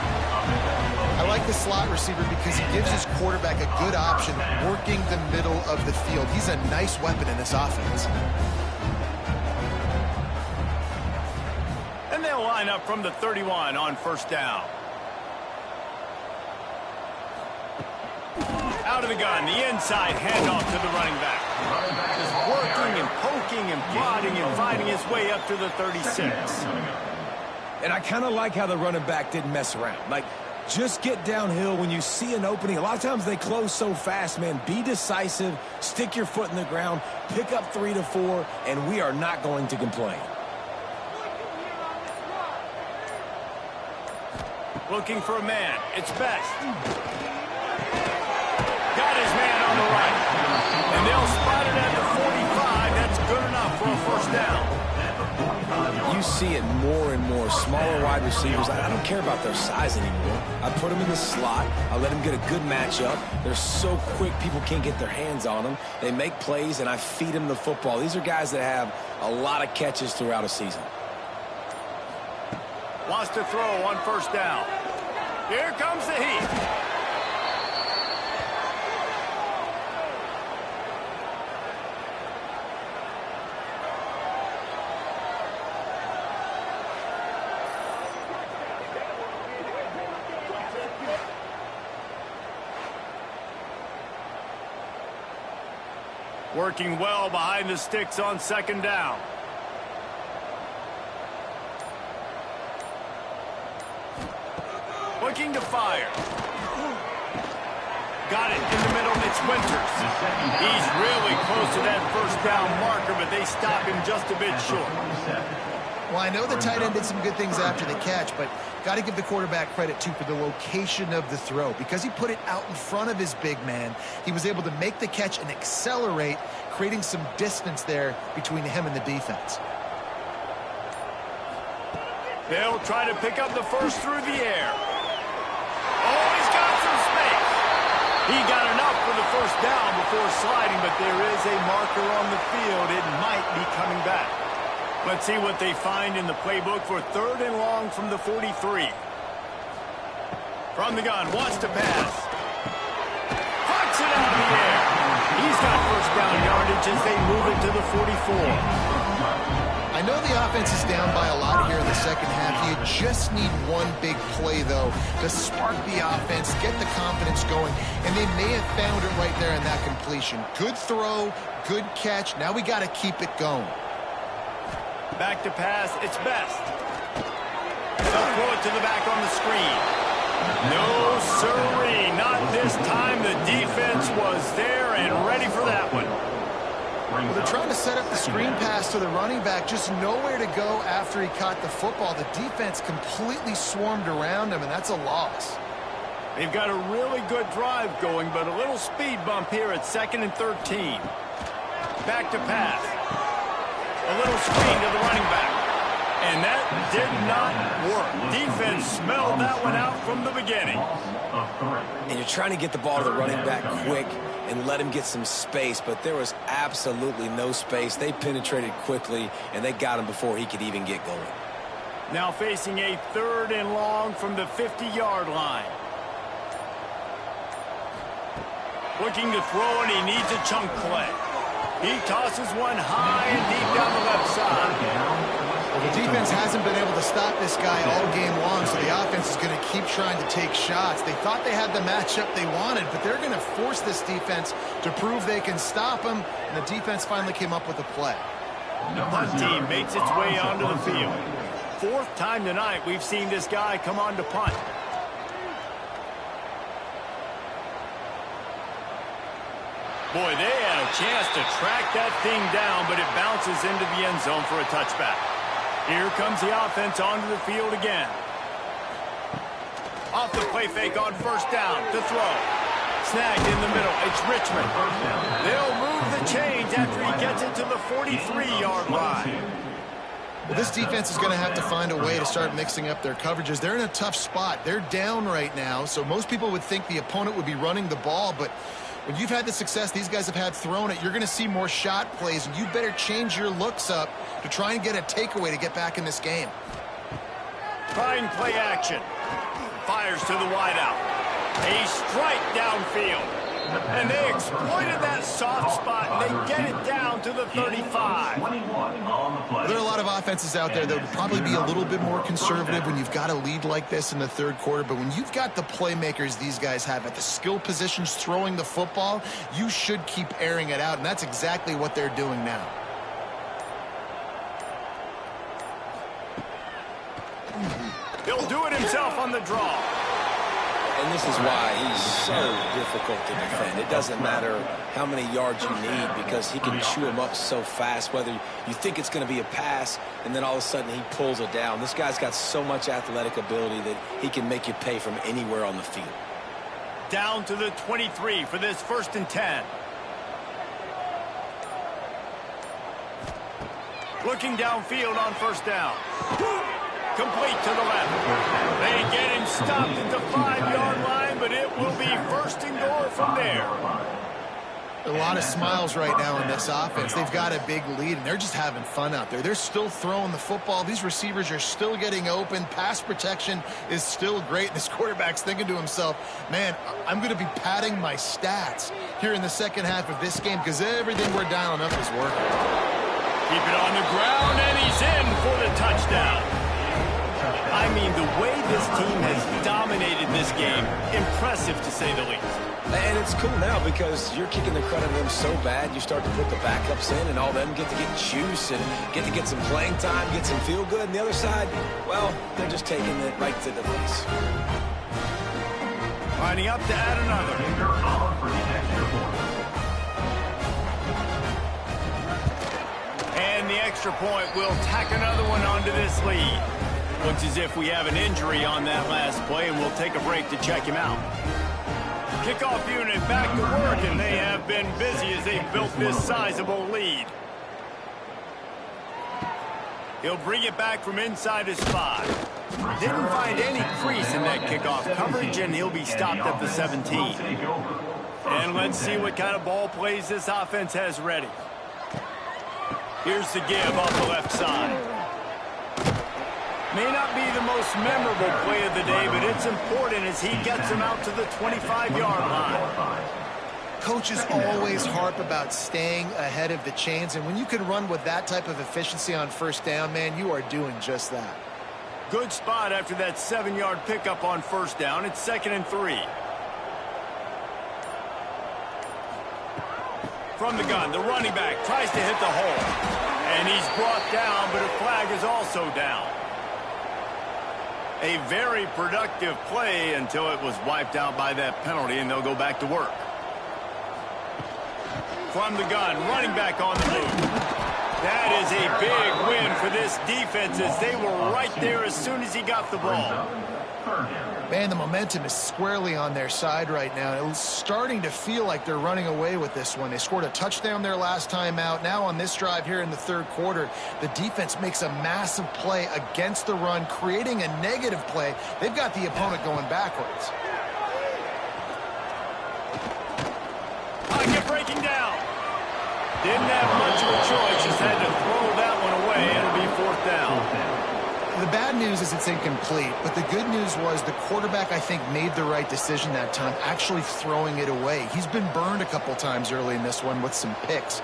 I like the slot receiver because he gives his quarterback a good option working the middle of the field. He's a nice weapon in this offense. And they'll line up from the 31 on first down. Out of the gun, the inside handoff to the running back. Just working and poking and prodding and finding his way up to the 36. And I kind of like how the running back didn't mess around. Like, just get downhill when you see an opening. A lot of times they close so fast, man. Be decisive, stick your foot in the ground, pick up 3 to 4, and we are not going to complain. Looking for a man. It's Best. Got his man on the right. And they'll spot it at the 45. That's good enough for a first down. You you see it more and more. Smaller wide receivers, I don't care about their size anymore. I put them in the slot. I let them get a good matchup. They're so quick, people can't get their hands on them. They make plays, and I feed them the football. These are guys that have a lot of catches throughout a season. Wants to throw on first down. Here comes the heat. Working well behind the sticks on second down. Looking to fire. Got it in the middle. It's Winters. He's really close to that first down marker, but they stop him just a bit short. Well, I know the tight end did some good things after the catch, but got to give the quarterback credit, too, for the location of the throw. Because he put it out in front of his big man, he was able to make the catch and accelerate, creating some distance there between him and the defense. They'll try to pick up the first through the air. Oh, he's got some space. He got enough for the first down before sliding, but there is a marker on the field. It might be coming back. Let's see what they find in the playbook for third and long from the 43. From the gun, wants to pass. Puts it out of the air. He's got first down yardage as they move it to the 44. I know the offense is down by a lot here in the second half. You just need one big play, though, to spark the offense, get the confidence going, and they may have found it right there in that completion. Good throw, good catch. Now we got to keep it going. Back to pass, it's Best. They'll throw it to the back on the screen. No, sirree, not this time. The defense was there and ready for that one. Well, they're trying to set up the screen pass to the running back, just nowhere to go after he caught the football. The defense completely swarmed around him, and that's a loss. They've got a really good drive going, but a little speed bump here at 2nd and 13. Back to pass. A little screen to the running back. And that did not work. Defense smelled that one out from the beginning. And you're trying to get the ball to the running back quick and let him get some space, but there was absolutely no space. They penetrated quickly, and they got him before he could even get going. Now facing a third and long from the 50-yard line. Looking to throw, and he needs a chunk play. He tosses one high and deep down the left side. Well, the defense hasn't been able to stop this guy all game long, so the offense is going to keep trying to take shots. They thought they had the matchup they wanted, but they're going to force this defense to prove they can stop him, and the defense finally came up with a play. The punt team makes its way onto the field. Fourth time tonight we've seen this guy come on to punt. Boy, they had a chance to track that thing down, but it bounces into the end zone for a touchback. Here comes the offense onto the field again. Off the play fake on first down to throw. Snagged in the middle. It's Richmond. They'll move the chains after he gets it to the 43-yard line. Well, this defense is going to have to find a way to start mixing up their coverages. They're in a tough spot. They're down right now, so most people would think the opponent would be running the ball, but when you've had the success these guys have had throwing it, you're going to see more shot plays, and you better change your looks up to try and get a takeaway to get back in this game. Trying play action. Fires to the wideout. A strike downfield. And they exploited that soft spot, and they get it down to the 35. Well, there are a lot of offenses out there that would probably be a little bit more conservative when you've got a lead like this in the third quarter, but when you've got the playmakers these guys have at the skill positions throwing the football, you should keep airing it out, and that's exactly what they're doing now. He'll do it himself on the draw. And this is why he's so difficult to defend. It doesn't matter how many yards you need because he can chew them up so fast, whether you think it's going to be a pass and then all of a sudden he pulls it down. This guy's got so much athletic ability that he can make you pay from anywhere on the field. Down to the 23 for this 1st and 10. Looking downfield on first down. Complete to the left. They get him stopped at the 5-yard line, but it will be first and goal from there. A lot of smiles right now in this offense. They've got a big lead, and they're just having fun out there. They're still throwing the football. These receivers are still getting open. Pass protection is still great. This quarterback's thinking to himself, man, I'm going to be padding my stats here in the second half of this game because everything we're dialing up is working. Keep it on the ground, and he's in for the touchdown. I mean, the way this team has dominated this game, impressive to say the least. And it's cool now because you're kicking the crud out of them so bad, you start to put the backups in, and all of them get to get juice and get to get some playing time, get some feel good. And the other side, well, they're just taking it right to the face. Lining up to add another. And the extra point will tack another one onto this lead. Looks as if we have an injury on that last play, and we'll take a break to check him out. Kickoff unit back to work, and they have been busy as they built this sizable lead. He'll bring it back from inside his 5. Didn't find any crease in that kickoff coverage, and he'll be stopped at the 17. And let's see what kind of ball plays this offense has ready. Here's the give off the left side. May not be the most memorable play of the day, but it's important as he gets him out to the 25-yard line. Coaches always harp about staying ahead of the chains, and when you can run with that type of efficiency on first down, man, you are doing just that. Good spot after that 7-yard pickup on first down. It's 2nd and 3. From the gun, the running back tries to hit the hole. And he's brought down, but a flag is also down. A very productive play until it was wiped out by that penalty, and they'll go back to work. From the gun, running back on the move. That is a big win for this defense as they were right there as soon as he got the ball. Man, the momentum is squarely on their side right now. It's starting to feel like they're running away with this one. They scored a touchdown their last time out. Now on this drive here in the third quarter, the defense makes a massive play against the run, creating a negative play. They've got the opponent going backwards. Pocket breaking down. Didn't have much of a choice, just had to throw that one away, and it'll be 4th down. The bad news is it's incomplete, but the good news was the quarterback, I think, made the right decision that time, actually throwing it away. He's been burned a couple times early in this one with some picks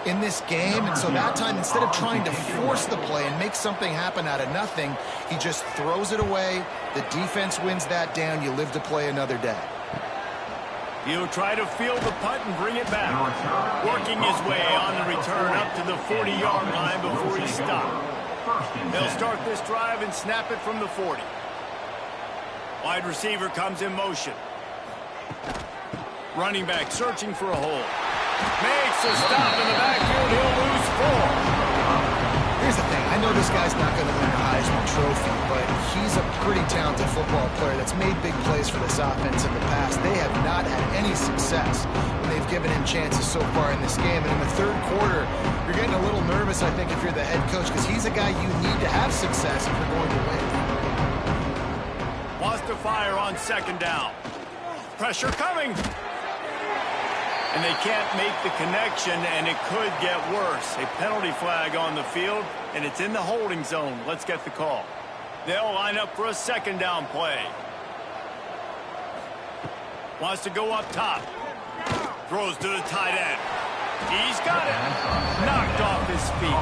in this game, and so that time, instead of trying to force the play and make something happen out of nothing, he just throws it away. The defense wins that down. You live to play another day. He'll try to field the punt and bring it back. Working his way on the return up to the 40-yard line before he stopped. They'll start this drive and snap it from the 40. Wide receiver comes in motion. Running back searching for a hole. Makes a stop in the backfield. He'll lose 4. Here's the thing. I know this guy's not going to win a Heisman Trophy, but he's a pretty talented football player that's made big plays for this offense in the past. They have not had any success when they've given him chances so far in this game. And in the third quarter, you're getting a little nervous, I think, if you're the head coach, because he's a guy you need to have success if you're going to win. Wants to fire on 2nd down. Pressure coming. And they can't make the connection, and it could get worse. A penalty flag on the field, and it's in the holding zone. Let's get the call. They'll line up for a 2nd down play. Wants to go up top. Throws to the tight end. He's got it. Knocked off his feet.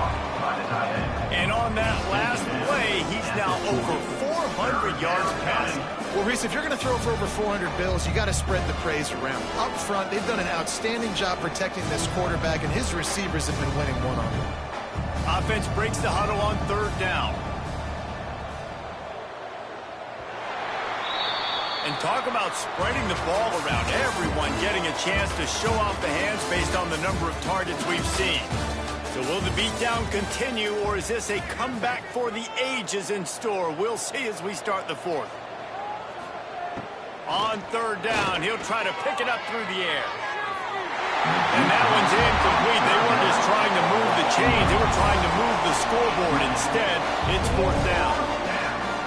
And on that last play, he's now over 400 yards passing. Well, Reese, if you're going to throw for over 400 bills, you got to spread the praise around. Up front, they've done an outstanding job protecting this quarterback, and his receivers have been winning one-on-one. Offense breaks the huddle on 3rd down. And talk about spreading the ball around. Everyone getting a chance to show off the hands based on the number of targets we've seen. So will the beatdown continue, or is this a comeback for the ages in store? We'll see as we start the 4th. On 3rd down, he'll try to pick it up through the air. And that one's incomplete. They weren't just trying to move the chains. They were They're trying to move the scoreboard. Instead, it's fourth down.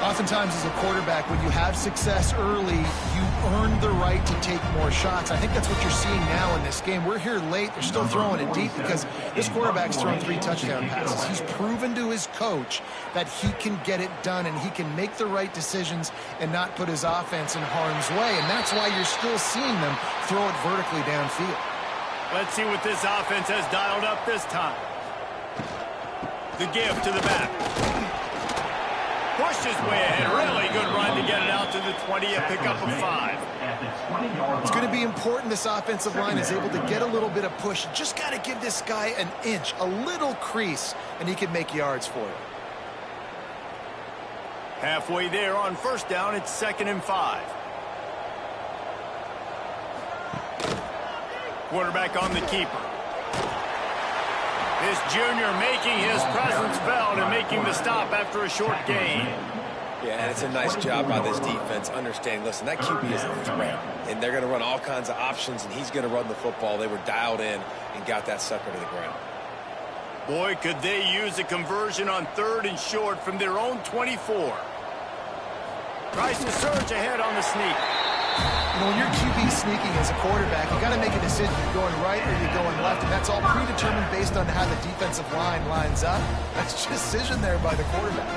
Oftentimes as a quarterback, when you have success early, you earn the right to take more shots. I think that's what you're seeing now in this game. We're here late. They're still throwing it deep because this quarterback's thrown 3 touchdown passes. He's proven to his coach that he can get it done and he can make the right decisions and not put his offense in harm's way. And that's why you're still seeing them throw it vertically downfield. Let's see what this offense has dialed up this time. The give to the back. Pushed his way ahead. Really good run to get it out to the 20 and pick up a 5. It's going to be important this offensive line is able to get a little bit of push. Just got to give this guy an inch, a little crease, and he can make yards for you. Halfway there on first down, it's 2nd and 5. Quarterback on the keeper. This junior making his presence felt and making the stop after a short gain. Yeah, and it's a nice job by this defense understanding, listen, that QB is a threat, and they're going to run all kinds of options, and he's going to run the football. They were dialed in and got that sucker to the ground. Boy, could they use a conversion on 3rd and short from their own 24. Tries to surge ahead on the sneak. You know, when you're QB sneaking as a quarterback, you got to make a decision. You're going right or you're going left, and that's all predetermined based on how the defensive line lines up. That's decision there by the quarterback.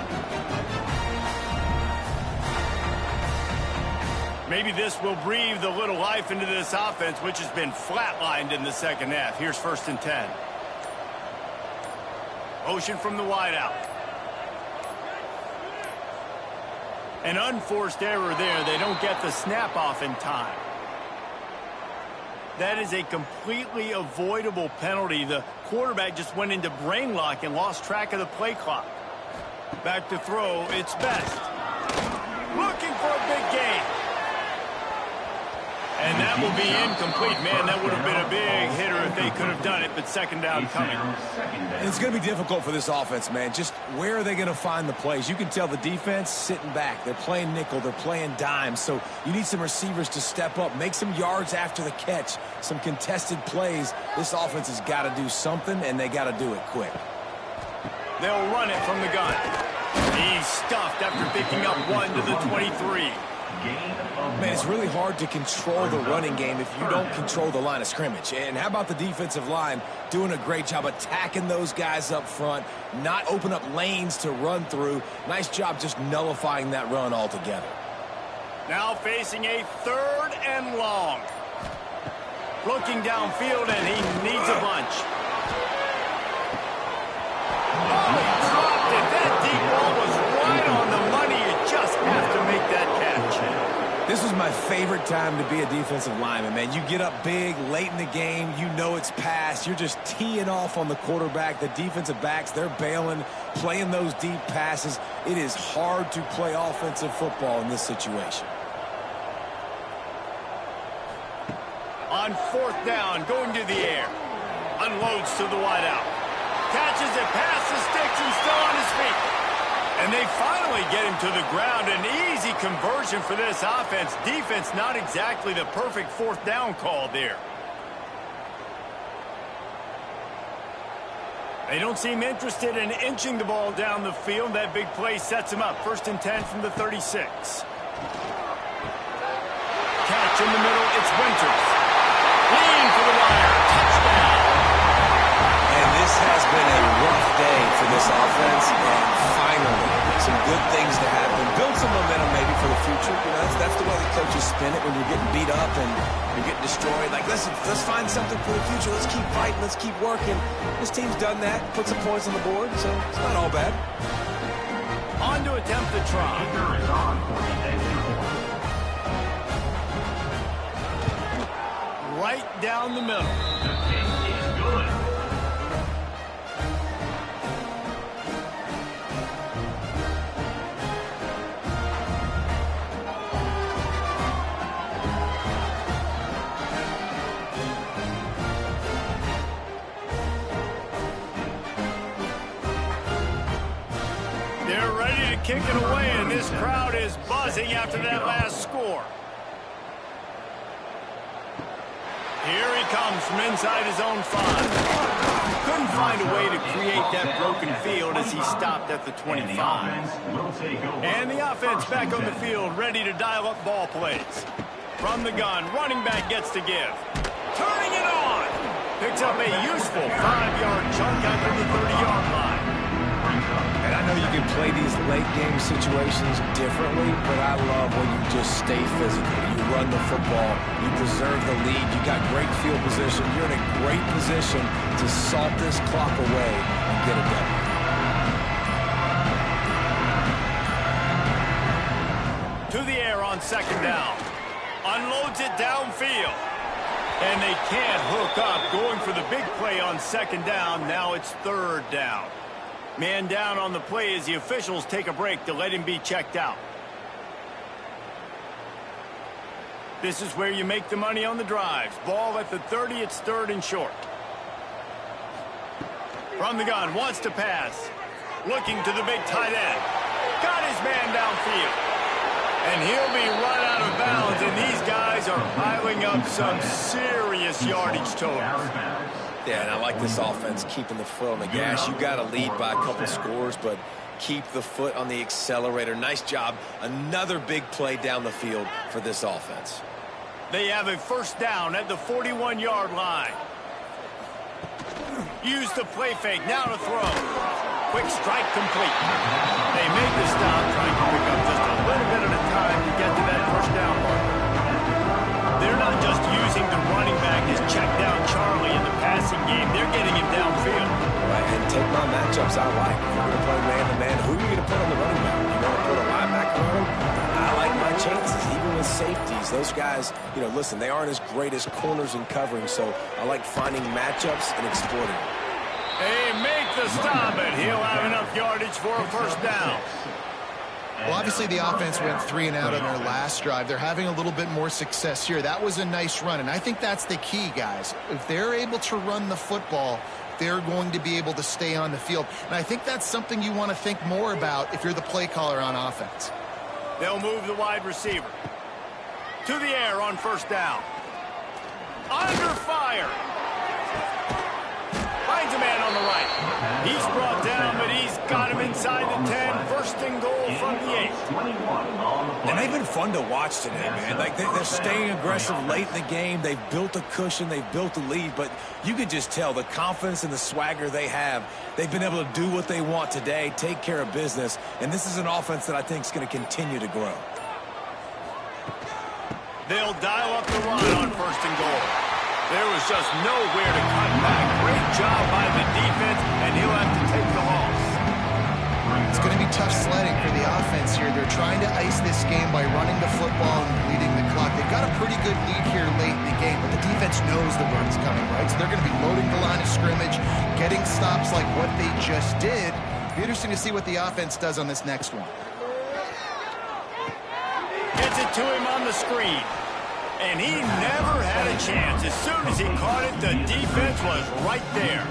Maybe this will breathe a little life into this offense, which has been flatlined in the second half. Here's 1st and 10. Motion from the wideout. An unforced error there. They don't get the snap off in time. That is a completely avoidable penalty. The quarterback just went into brain lock and lost track of the play clock. Back to throw. It's Best. Looking for a big gain. And that will be incomplete. Man, that would have been a big hitter if they could have done it, but 2nd down coming. And it's going to be difficult for this offense, man. Just where are they going to find the plays? You can tell the defense sitting back. They're playing nickel. They're playing dime. So you need some receivers to step up, make some yards after the catch, some contested plays. This offense has got to do something, and they got to do it quick. They'll run it from the gun. He's stuffed after picking up 1 to the 23. Man, it's really hard to control the running game if you don't control the line of scrimmage. And how about the defensive line doing a great job attacking those guys up front, not open up lanes to run through. Nice job just nullifying that run altogether. Now facing a 3rd and long. Looking downfield, and he needs a bunch. Oh, he dropped it. That deep ball was right on the money. You just have to make that catch. This was my favorite time to be a defensive lineman, man. You get up big, late in the game, you know it's past. You're just teeing off on the quarterback. The defensive backs, they're bailing, playing those deep passes. It is hard to play offensive football in this situation. On 4th down, going to the air. Unloads to the wideout. Catches it past the sticks and still on his feet. And they finally get him to the ground. An easy conversion for this offense. Defense not exactly the perfect 4th down call there. They don't seem interested in inching the ball down the field. That big play sets him up. 1st and 10 from the 36. Catch in the middle. It's Winters. Lean for the wire. Touchdown. And this has been a rough day for this offense. And finally, some good things to happen. Build some momentum maybe for the future. You know, that's the way the coaches spin it when you're getting beat up and you're getting destroyed. Like, listen, let's find something for the future. Let's keep fighting. Let's keep working. This team's done that. Put some points on the board, so it's not all bad. On to attempt the try. Right down the middle. They're ready to kick it away, and this crowd is buzzing after that last score. Here he comes from inside his own 5. couldn't find a way to create that broken field as he stopped at the 25. And the offense back on the field, ready to dial up ball plays. From the gun, running back gets to give. Turning it on. Picks up a useful 5-yard chunk out to the 30-yard line. And I know you can play these late-game situations differently, but I love when you just stay physical. You run the football, you preserve the lead, you got great field position, you're in a great position to salt this clock away and get it done. To the air on second down. Unloads it downfield. And they can't hook up, going for the big play on second down. Now it's third down. Man down on the play as the officials take a break to let him be checked out. This is where you make the money on the drives. Ball at the 30, it's third and short. From the gun, wants to pass. Looking to the big tight end. Got his man downfield. And he'll be run out of bounds, and these guys are piling up some serious yardage totals. Yeah, and I like this offense keeping the foot on the gas. You got to lead by a couple scores, but keep the foot on the accelerator. Nice job. Another big play down the field for this offense. They have a first down at the 41-yard line. Use the play fake, now to throw. Quick strike complete. They make the stop, trying to pick up just a little bit at a time to get to that first down mark. They're not just using the running back as check down Charlie in the passing game. They're getting him downfield. Right, and take my matchups I like. If you're going to play man-to-man, who are you going to put on the running back? You want to put a linebacker on him? I like my chances, even with safeties. Those guys, you know, listen, they aren't as great as corners in covering, so I like finding matchups and exploiting them. They make the stop, and he'll have enough yardage for a first down. Well, obviously the offense went 3 and out on their last drive. They're having a little bit more success here. That was a nice run, and I think that's the key, guys. If they're able to run the football, they're going to be able to stay on the field. And I think that's something you want to think more about if you're the play caller on offense. They'll move the wide receiver. To the air on first down. Under fire. Finds a man on the right. He's brought down, but he's got him inside the 10. First and goal from the 8. And they've been fun to watch today, man. Like they're staying aggressive late in the game. They've built a cushion. They've built a lead. But you can just tell the confidence and the swagger they have. They've been able to do what they want today, take care of business. And this is an offense that I think is going to continue to grow. They'll dial up the run on first and goal. There was just nowhere to cut back. Great job by the defense, and he'll have to take the loss. It's going to be tough sledding for the offense here. They're trying to ice this game by running the football and bleeding the clock. They've got a pretty good lead here late in the game, but the defense knows the run's coming, right? So they're going to be loading the line of scrimmage, getting stops like what they just did. Be interesting to see what the offense does on this next one. Gets it to him on the screen. And he never had a chance. As soon as he caught it, the defense was right there.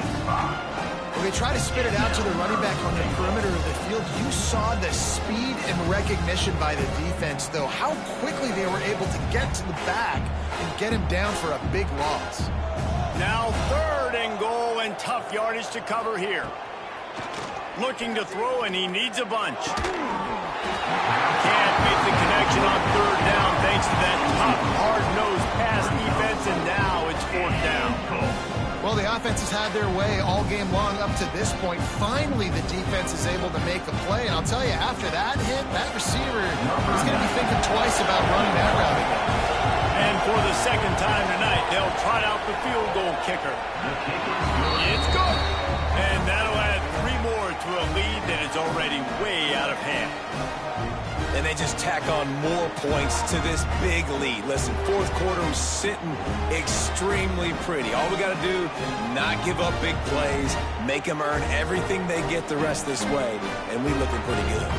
Well, they try to spit it out to the running back on the perimeter of the field. You saw the speed and recognition by the defense, though. How quickly they were able to get to the back and get him down for a big loss. Now third and goal, and tough yardage to cover here. Looking to throw, and he needs a bunch. Can't make the connection on third down thanks to that tough, hard-nosed pass defense, and now it's fourth down. Well, the offense has had their way all game long up to this point. Finally, the defense is able to make a play, and I'll tell you, after that hit, that receiver is going to be thinking twice about running that route again. And for the second time tonight, they'll trot out the field goal kicker. It's good. And that'll add 3 more to a lead that is already way out of hand. And they just tack on more points to this big lead. Listen, fourth quarter was sitting extremely pretty. All we got to do, not give up big plays, make them earn everything they get the rest this way, and we looking pretty good.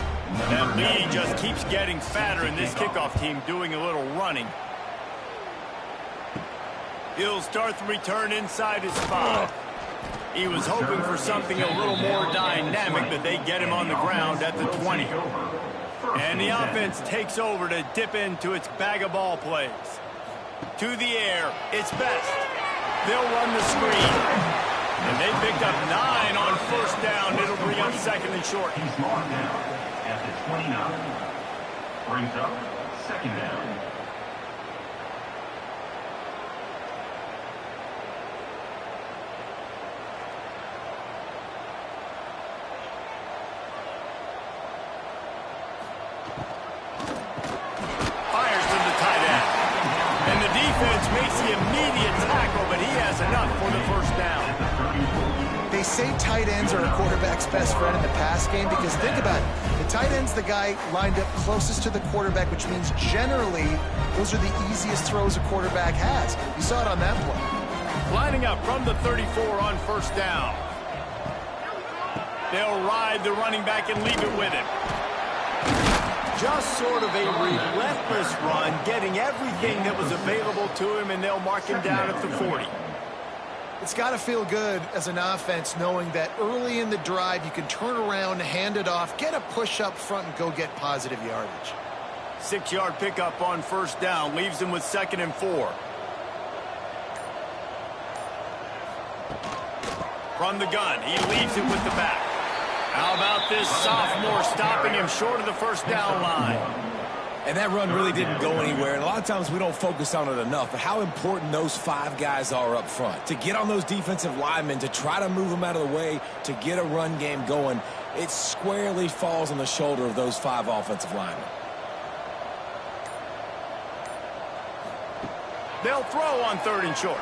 That lead just keeps getting fatter, and this kickoff team doing a little running. He'll start the return inside his 5. He was hoping for something a little more dynamic, but they get him on the ground at the 20. And the offense takes over to dip into its bag of ball plays. To the air, it's Best. They'll run the screen. And they picked up 9 on first down. It'll bring up second and short. He's marked down at the 29. Brings up second down. Fires to the tight end. And the defense makes the immediate tackle, but he has enough for the first down. They say tight ends are a quarterback's best friend in the pass game because think about it. The tight end's the guy lined up closest to the quarterback, which means generally those are the easiest throws a quarterback has. You saw it on that play. Lining up from the 34 on first down. They'll ride the running back and leave it with him. Just sort of a relentless run, getting everything that was available to him, and they'll mark him down at the 40. It's got to feel good as an offense knowing that early in the drive you can turn around, hand it off, get a push up front, and go get positive yardage. 6-yard pickup on first down leaves him with second and 4. From the gun, he leaves it with the back. How about this sophomore stopping him short of the first down line? And that run really didn't go anywhere. And a lot of times we don't focus on it enough, but how important those 5 guys are up front. To get on those defensive linemen, to try to move them out of the way, to get a run game going, it squarely falls on the shoulder of those 5 offensive linemen. They'll throw on third and short.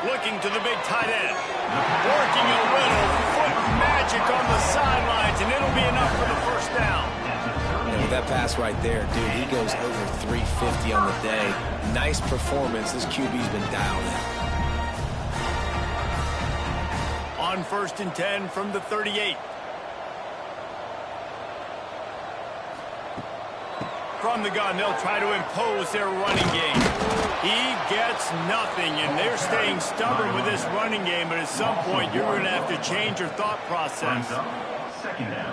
Looking to the big tight end. Working a little foot magic on the sidelines, and it'll be enough for the first down. And with that pass right there, dude, he goes over 350 on the day. Nice performance. This QB's been dialed in. On first and 10 from the 38. From the gun, they'll try to impose their running game. He gets nothing, and they're staying stubborn with this running game, but at some point you're going to have to change your thought process.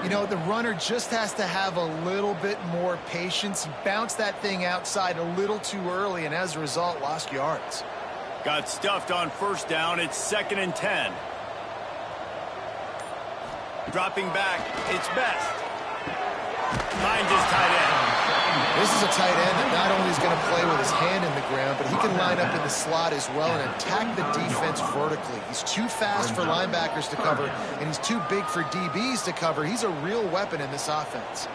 You know, the runner just has to have a little bit more patience. He bounced that thing outside a little too early, and as a result, lost yards. Got stuffed on first down. It's second and 10. Dropping back, it's Best. Finds his tight end. This is a tight end that not only is going to play with his hand in the ground, but he can line up in the slot as well and attack the defense vertically. He's too fast for linebackers to cover, and he's too big for DBs to cover. He's a real weapon in this offense.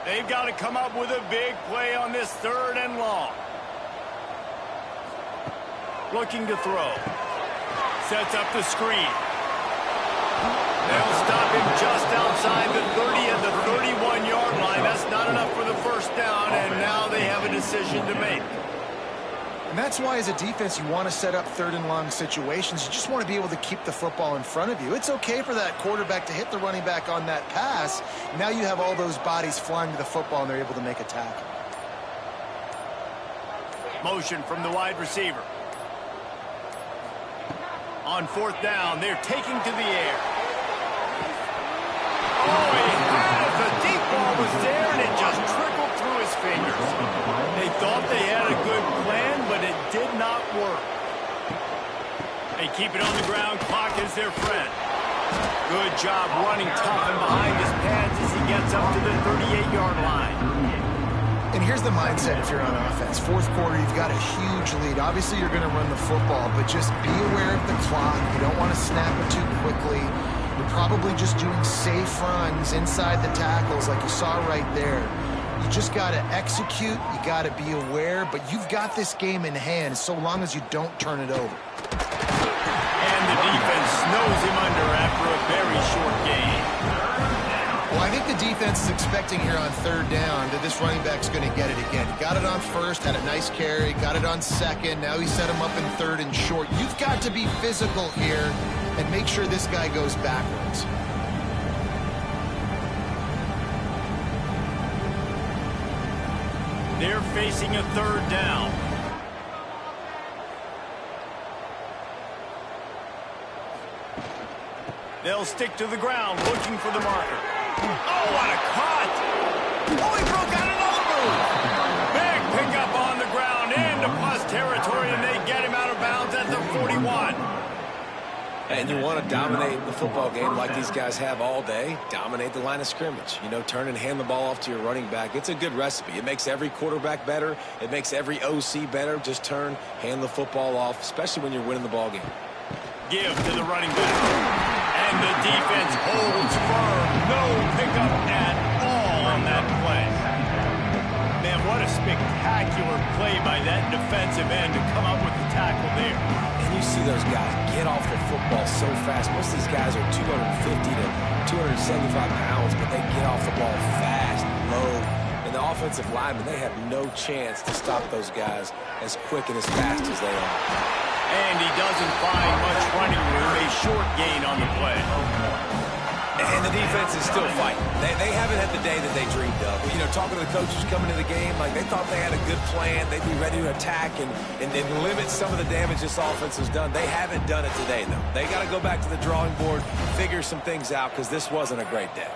They've got to come up with a big play on this third and long. Looking to throw. Sets up the screen. They'll stop him just outside the 30 and the 31-yard line. That's not enough for the first down, and now they have a decision to make. And that's why, as a defense, you want to set up third and long situations. You just want to be able to keep the football in front of you. It's okay for that quarterback to hit the running back on that pass. Now you have all those bodies flying to the football, and they're able to make a tackle. Motion from the wide receiver. On fourth down, they're taking to the air. Oh, he had it. The deep ball was there, and it just trickled through his fingers. They thought they had a good plan, but it did not work. They keep it on the ground. Clock is their friend. Good job running tough and behind his pads as he gets up to the 38-yard line. And here's the mindset if you're on offense. Fourth quarter, you've got a huge lead. Obviously, you're going to run the football, but just be aware of the clock. You don't want to snap it too quickly. You're probably just doing safe runs inside the tackles like you saw right there. You just got to execute. You got to be aware, but you've got this game in hand so long as you don't turn it over. And the defense snows him under after a very short game. Well, I think the defense is expecting here on third down that this running back's going to get it again. He got it on first, had a nice carry, got it on second. Now he set him up in third and short. You've got to be physical here and make sure this guy goes backwards. They're facing a third down. They'll stick to the ground looking for the marker. Oh, what a cut! Oh, he broke out another move! Big pickup on the ground into plus territory, and they get him out of bounds at the 41. And you want to dominate the football game like these guys have all day. Dominate the line of scrimmage. You know, turn and hand the ball off to your running back. It's a good recipe. It makes every quarterback better. It makes every OC better. Just turn, hand the football off, especially when you're winning the ball game. Give to the running back. And the defense holds firm. No pickup at all on that play. Man, what a spectacular play by that defensive end to come up with the tackle there. And you see those guys get off the football so fast. Most of these guys are 250 to 275 pounds, but they get off the ball fast, low. And the offensive linemen, they have no chance to stop those guys as quick and as fast as they are. And he doesn't find much running room, a short gain on the play. And the defense is still fighting. They haven't had the day that they dreamed of. You know, talking to the coaches coming to the game, like they thought they had a good plan. They'd be ready to attack and limit some of the damage this offense has done. They haven't done it today, though. They got to go back to the drawing board, figure some things out, because this wasn't a great day.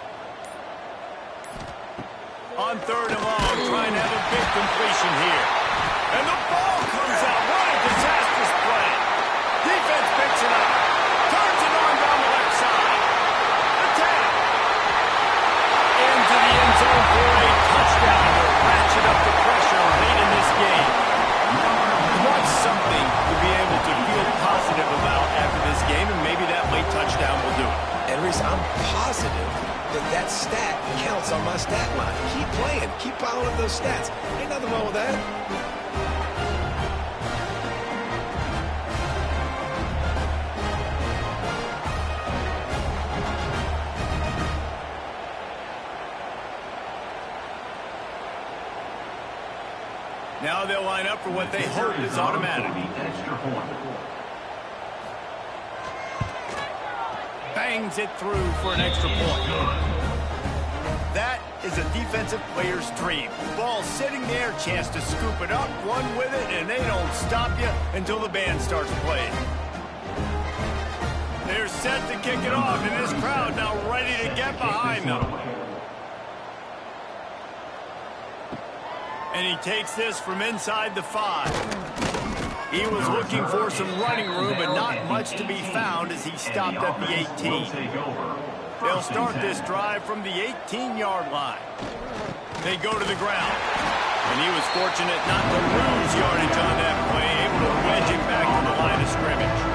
On 3rd and long, trying to have a big completion here. And the ball comes out. What a disastrous play. Defense picks it up. Turns it on down the left side. Attack. Into the end zone for a touchdown to ratchet up the pressure late in this game. You want something to be able to feel positive about after this game, and maybe that late touchdown will do it. And Reese, I'm positive that stat counts on my stat line. Keep playing. Keep piling up those stats. Ain't nothing wrong with that. Now they'll line up for what they hope is automatic. Extra point. Bangs it through for an extra point. That is a defensive player's dream. Ball sitting there, chance to scoop it up, run with it, and they don't stop you until the band starts playing. They're set to kick it off, and this crowd now ready to get behind them. And he takes this from inside the 5. He was looking for some running room, but not much to be found as he stopped at the 18. They'll start this drive from the 18-yard line. They go to the ground. And he was fortunate not to lose yardage on that play, able to wedge it back to the line of scrimmage.